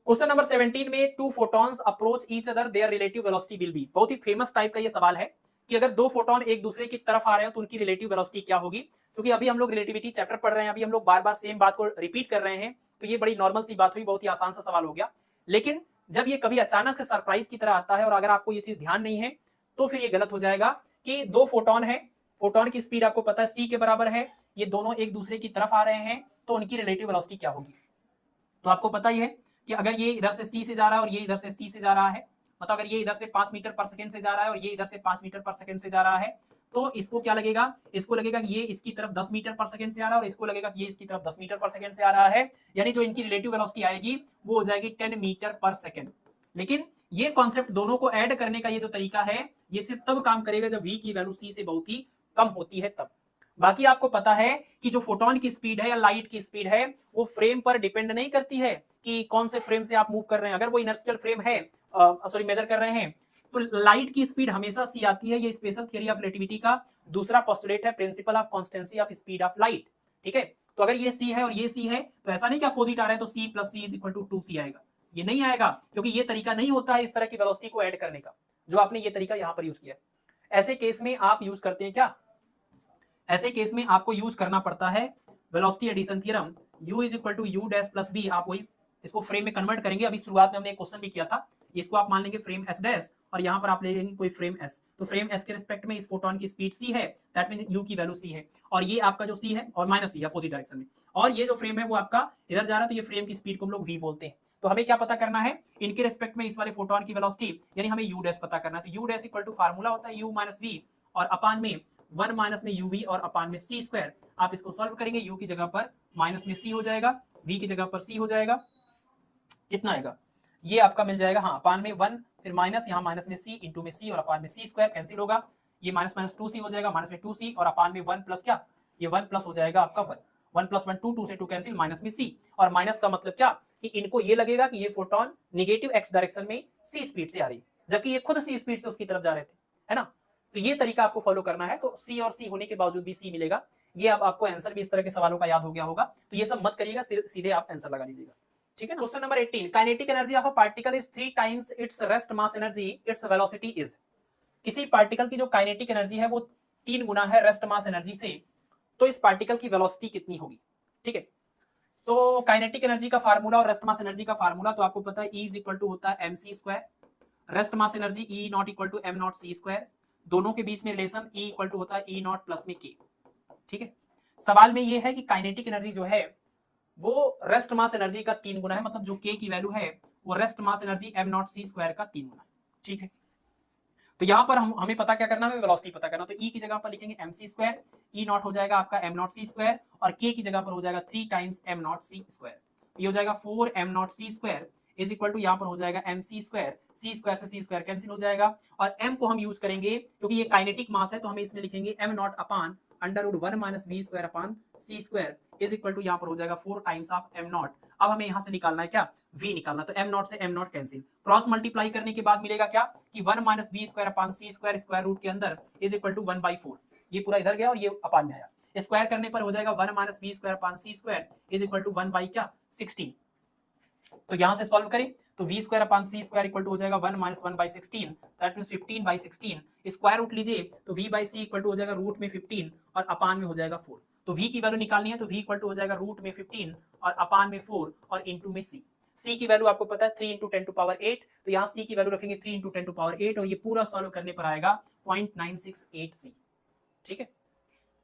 A: क्वेश्चन नंबर 17 में two photons approach each other their relative velocity will be. बहुत ही फेमस टाइप का ये सवाल है कि अगर दो फोटोन एक दूसरे की तरफ आ रहे हो तो उनकी रिलेटिव वेलोसिटी क्या होगी। क्योंकि अभी हम लोग रिलेटिविटी चैप्टर पढ़ रहे हैं, अभी हम लोग बार बार सेम बात को रिपीट कर रहे हैं, तो ये बड़ी नॉर्मल सी बात हुई, बहुत ही आसान सा सवाल हो गया। लेकिन जब ये कभी अचानक से सरप्राइज की तरह आता है और अगर आपको ये चीज ध्यान नहीं है तो फिर ये गलत हो जाएगा कि दो फोटोन है, फोटोन की स्पीड आपको पता है c के बराबर है, ये दोनों एक दूसरे की तरफ आ रहे हैं, तो उनकी रिलेटिव वेलोसिटी क्या होगी। तो आपको पता ही है कि अगर ये इधर से c से जा रहा है और ये इधर से c से जा रहा है, मतलब अगर ये इधर से 5 मीटर पर सेकंड से जा रहा है और ये इधर से 5 मीटर पर सेकंड से जा रहा है, तो इसको क्या लगेगा, इसको लगेगा कि ये इसकी तरफ 10 मीटर पर सेकंड से आ रहा है और इसको लगेगा कि ये इसकी तरफ 10 मीटर पर सेकंड से आ रहा है। यानी जो इनकी रिलेटिव वेलोसिटी आएगी वो हो जाएगी 10 मीटर पर सेकंड। लेकिन ये कॉन्सेप्ट दोनों को ऐड करने का ये जो तरीका है, ये सिर्फ तब काम करेगा जब v की वैल्यू c से बहुत ही कम होती है तब। बाकी आपको पता है कि जो फोटोन की स्पीड है या लाइट की स्पीड है वो फ्रेम पर डिपेंड नहीं करती है कि कौन से फ्रेम से आप मूव कर रहे हैं। अगर वो इनर्शियल फ्रेम है, सॉरी मेजर कर रहे हैं, तो लाइट की स्पीड हमेशा सी आती है। ये स्पेशल थियरी ऑफ रिलेटिविटी का दूसरा पोस्टुलेट है, principle of constancy of speed of light. ठीक है, तो अगर ये सी है और ये सी है तो ऐसा नहीं कि अपोजिट आ रहे हैं तो c plus c is equal to 2c आएगा, ये नहीं आएगा, क्योंकि ये तरीका नहीं होता है इस तरह की वेलोसिटी को ऐड करने का, जो आपने ये तरीका यहां पर यूज किया। ऐसे केस में आप यूज करते हैं क्या, ऐसे केस में आपको यूज करना पड़ता है velocity addition theorem, u is equal to u dash plus b. आप वही इसको फ्रेम में कन्वर्ट करेंगे, अभी शुरुआत में हमने एक क्वेश्चन भी किया था, इसको आप मान लेंगे फ्रेम s डैश और यहाँ पर आप ले लेंगे कोई फ्रेम s। तो फ्रेम s के रिस्पेक्ट में इस फोटोन की स्पीड c है, दैट मींस u की वैल्यू c है, और ये आपका जो c है और माइनस c अपोजिट डायरेक्शन में, और ये जो फ्रेम है वो आपका इधर जा रहा है, तो ये फ्रेम की स्पीड को हम लोग v बोलते हैं। तो हमें क्या पता करना है, इनके रिस्पेक्ट में इस वाले फोटोन की वेलोसिटी, यानी हमें u डैश पता करना है। तो u dash equal to formula होता है u माइनस v और अपान में 1 माइनस में uv और अपान में c स्क्वायर। आप इसको सॉल्व करेंगे, u की जगह पर माइनस में c हो जाएगा, v की जगह पर c हो जाएगा, कितना आएगा ये आपका मिल जाएगा, हाँ अपान में 1 फिर माइनस, यहाँ माइनस में c इंटू में c और अपान में c स्क्वायर कैंसिल होगा, ये माइनस माइनस 2c हो जाएगा, माइनस में 2c और अपान में 1 प्लस क्या, ये 1 प्लस हो जाएगा आपका 1 प्लस 1 2 से 2 कैंसिल, माइनस में c। और माइनस का मतलब क्या कि इनको ये लगेगा कि ये फोटोन नेगेटिव x डायरेक्शन में c स्पीड से आ रही है, जबकि ये खुद c स्पीड से उसकी तरफ जा रहे थे, है ना। तो ये तरीका आपको फॉलो करना है। तो c और c होने के बावजूद भी c मिलेगा। ये अब आपको आंसर भी इस तरह के सवालों का याद हो गया होगा, तो ये सब मत करिएगा, सीधे आप आंसर लगा लीजिएगा, ठीक है। Question number 18, kinetic energy of a particle is 3 times it's rest mass energy, its velocity is. किसी पार्टिकल की जो काइनेटिक एनर्जी है वो 3 गुना है रेस्ट मास एनर्जी से, तो इस पार्टिकल की वेलोसिटी कितनी होगी, ठीक है। तो काइनेटिक एनर्जी का फार्मूला और रेस्ट मास एनर्जी का फार्मूला तो आपको पता है, E इज इक्वल टू होता है mc square, rest mass energy E not equal to m not c square, दोनों के बीच में रिलेशन E इक्वल टू होता है E नॉट प्लस में k, ठीक है। सवाल में ये है कि काइनेटिक एनर्जी जो है वो रेस्ट मास एनर्जी का 3 गुना है, मतलब जो k की वैल्यू है वो rest mass energy m not c square का 3 गुना, ठीक है। तो यहां पर हमें पता क्या करना है, वेलोसिटी पता करना। तो E की जगह पर लिखेंगे mc स्क्वायर, E नॉट हो जाएगा आपका m नॉट c स्क्वायर और k की जगह पर हो जाएगा 3 times m not c square, ये हो जाएगा 4 m not c square is equal to यहाँ पर हो जाएगा mc स्क्वायर, c स्क्वायर से c स्क्वायर कैंसिल हो जाएगा, और m को हम यूज करेंगे क्योंकि ये काइनेटिक मास है, तो हमें इसमें लिखेंगे m not upon under root 1 minus v square upon c square is equal to यहाँ पर हो जाएगा 4 टाइम्स ऑफ m नॉट। अब हमें यहाँ से निकालना है क्या, v निकालना, तो m नॉट से m not cancel, cross multiply करने के बाद मिलेगा क्या कि 1 minus v square upon c square square root के अंदर इज इक्वल टू 1/4, ये पूरा इधर गया और ये अपान में आया, स्क्वायर करने पर हो जाएगा 1 minus v square upon c square is equal to 1/16। तो यहां से सॉल्व करें तो v square upon c square equal to हो जाएगा 1 minus 1/16, that means 15/16, square root लीजिए तो v by c equal to हो जाएगा रूट में 15 और अपान में हो जाएगा 4। तो v की वैल्यू निकालनी है तो v इक्वल टू हो जाएगा रूट में 15 और अपान में 4 और इंटू में c। c की वैल्यू आपको पता है 3 इंटू 10 टू पावर 8, तो यहाँ c की वैल्यू रखेंगे 3 इंटू 10 टू पावर 8 और ये पूरा सॉल्व करने पर आएगा 0.968 c, ठीक है।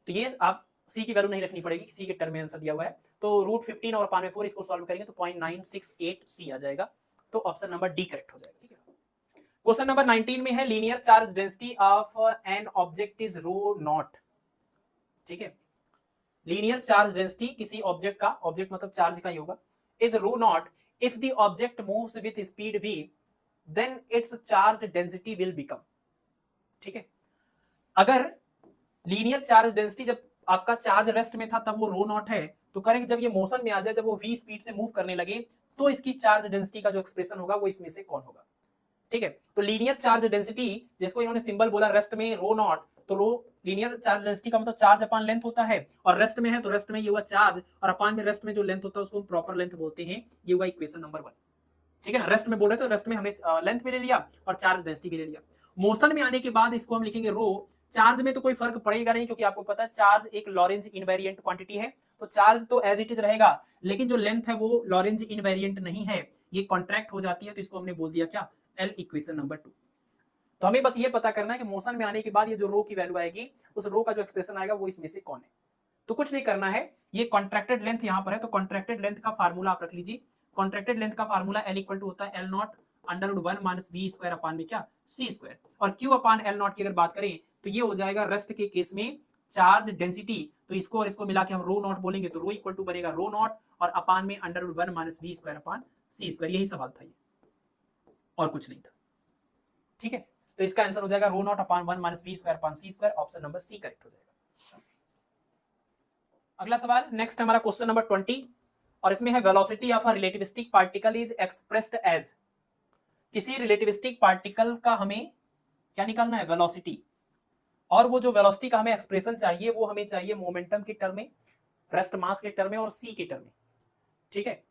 A: तो ये आप c की वैल्यू नहीं रखनी पड़ेगी, c के टर्म में आंसर दिया हुआ है, तो रूट 15 और अपान में 4 इसको सॉल्व करेंगे तो 0.968 c आ जाएगा, तो ऑप्शन नंबर डी करेक्ट हो जाएगा। क्वेश्चन नंबर 19 में है linear charge density of an object is rho not, ठीक है। लीनियर चार्ज डेंसिटी किसी ऑब्जेक्ट का, ऑब्जेक्ट मतलब चार्ज का ही होगा, is rho not if the object moves with speed v then its charge density will become. ठीक है, अगर लीनियर चार्ज डेंसिटी जब आपका चार्ज रेस्ट में था तब वो रो नॉट है, तो करेंगे जब ये मोशन में आ जाए, जब वो v स्पीड से मूव करने लगे, तो इसकी चार्ज डेंसिटी का जो एक्सप्रेशन होगा वो इसमें से कौन होगा। ठीक है, तो लीनियर चार्ज डेंसिटी जिसको इन्होंने सिंबल बोला रेस्ट में रो नॉट, तो रो लीनियर चार्ज डेंसिटी का मतलब चार्ज अपान लेंथ होता है, और रेस्ट में है तो रेस्ट में ये हुआ चार्ज, और अपान में रेस्ट में जो लेंथ होता है उसको हम प्रॉपर लेंथ बोलते हैं। ये हुआ इक्वेशन नंबर 1। ठीक है ना, रेस्ट में बोल रहे तो रेस्ट में हमने लेंथ भी ले लिया और चार्ज डेंसिटी भी ले लिया। मोशन में आने के बाद इसको हम लिखेंगे रो। चार्ज में तो कोई फर्क पड़ेगा नहीं, क्योंकि आपको पता है चार्ज एक लॉरेंज इनवेरिएंट क्वांटिटी है, तो चार्ज तो एज इट इज रहेगा, लेकिन जो लेंथ है वो लॉरेंज इनवेरिएंट नहीं है, ये कॉन्ट्रैक्ट हो जाती है, तो इसको हमने बोल दिया क्या, एल इक्वेशन नंबर 2। तो हमें बस ये पता करना है कि मोशन में आने के बाद ये जो रो की वैल्यू आएगी, उस रो का जो एक्सप्रेशन आएगा वो इसमें से कौन है। तो कुछ नहीं करना है, ये कॉन्ट्रैक्टेड लेंथ यहां पर है, तो कॉन्ट्रैक्टेड लेंथ का फार्मूला आप रख लीजिए। कॉन्ट्रैक्टेड लेंथ का फार्मूला एल इक्वल टू होता है l not under root 1 minus we square upon में क्या, सी स्क्वायर, और क्यू अपान एल नॉट की अगर बात करें तो ये हो जाएगा रेस्ट के केस में चार्ज डेंसिटी, तो इसको और इसको मिला के हम रो नॉट बोलेंगे, तो रो इक्वल टू बनेगा रो नॉट और अपान में under root 1 minus we square upon C square. यही सवाल था ये, और कुछ नहीं था। ठीक है, तो इसका आंसर हो जाएगा rho naught upon 1 minus we square upon C square, option number C correct हो जाएगा। अगला सवाल, नेक्स्ट हमारा क्वेश्चन नंबर 20, और इसमें है velocity of a relativistic particle is expressed as. किसी रिलेटिविस्टिक पार्टिकल का हमें क्या निकालना है, वेलोसिटी, और वो जो वेलोसिटी का हमें एक्सप्रेशन चाहिए वो हमें चाहिए मोमेंटम के टर्म में, रेस्ट मास के टर्म में और सी के टर्म में। ठीक है,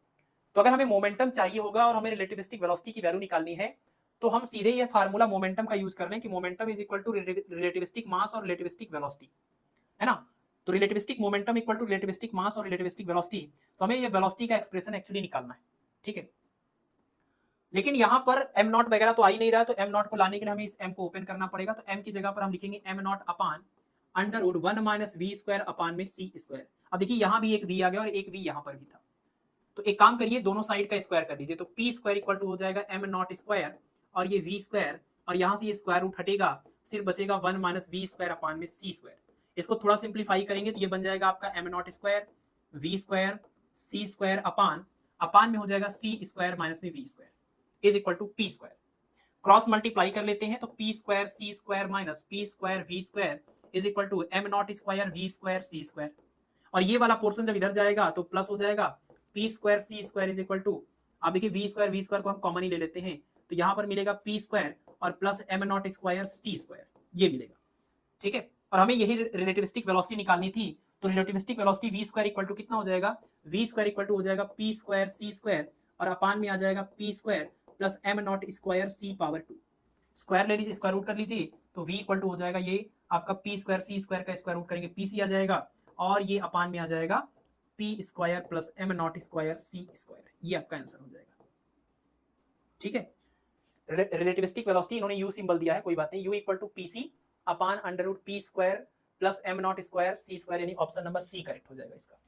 A: तो अगर हमें मोमेंटम चाहिए होगा और हमें रिलेटिविस्टिक वेलोसिटी की वैल्यू निकालनी है, तो हम सीधे ये फार्मूला मोमेंटम का यूज कर रहे हैं कि momentum is equal to relativistic mass और रिलेटिविस्टिक वेलोसिटी, है ना। तो relativistic momentum equal to relativistic mass और रिलेटिविस्टिक वेलोसिटी, तो हमें ये वेलोसिटी का एक्सप्रेशन एक्चुअली निकालना है। ठीक है, लेकिन यहां पर एम नॉट वगैरह तो आ ही नहीं रहा, तो एम नॉट को लाने के लिए हमें इस एम को ओपन करना पड़ेगा, तो एम की जगह पर हम लिखेंगे am not upon under root 1 minus we square upon में सी स्क्वायर। अब देखिए यहां भी एक वी आ गया और एक वी यहां पर भी था, तो एक काम करिए दोनों साइड का स्क्वायर कर दीजिए, तो पी स्क्वायर इक्वल टू हो जाएगा एम नॉट स्क्वायर और ये वी स्क्वायर, और यहां से ये स्क्वायर रूट हटेगा, सिर्फ बचेगा 1 माइनस वी स्क्वायर अपान में सी स्क्वायर। इसको थोड़ा सिंप्लीफाई करेंगे तो ये बन जाएगा आपका m not square v square C square upon, upon में हो जाएगा सी स्क्वायर माइनस में v square is equal to p square. Cross multiply कर लेते हैं, तो p square C square minus P square v square is equal to am not square v square C square, और ये वाला portion जब इधर जाएगा तो प्लस हो जाएगा p square C square is equal to, अब देखिए वी स्क्वायर को हम कॉमन ही ले लेते हैं, तो यहां पर मिलेगा पी स्क्वायर और plus m not square C square, ये मिलेगा। ठीक है, और हमें यही रिलेटिविस्टिक वेलोसिटी निकालनी थी, तो relativistic velocity v square equal to कितना हो जाएगा, वी स्क्वायर इक्वल टू हो जाएगा पी स्क्वायर सी स्क्वायर और अपान में आ जाएगा p square plus m not square c power 2, square ले लीजिए, स्क्वायर रूट कर लीजिए, तो v इक्वल टू हो जाएगा ये आपका पी स्क्वायर सी स्क्वायर का स्क्वायर रूट करेंगे पी सी आ जाएगा, और ये अपान में आ जाएगा p square plus m not square C square, ये आपका आंसर हो जाएगा। ठीक है, रिलेटिविस्टिक वेलोसिटी इन्होंने यू सिंबल दिया है, कोई बात नहीं, u equal to p c upon under root p square plus m not square C square, यानी ऑप्शन नंबर सी करेक्ट हो जाएगा इसका।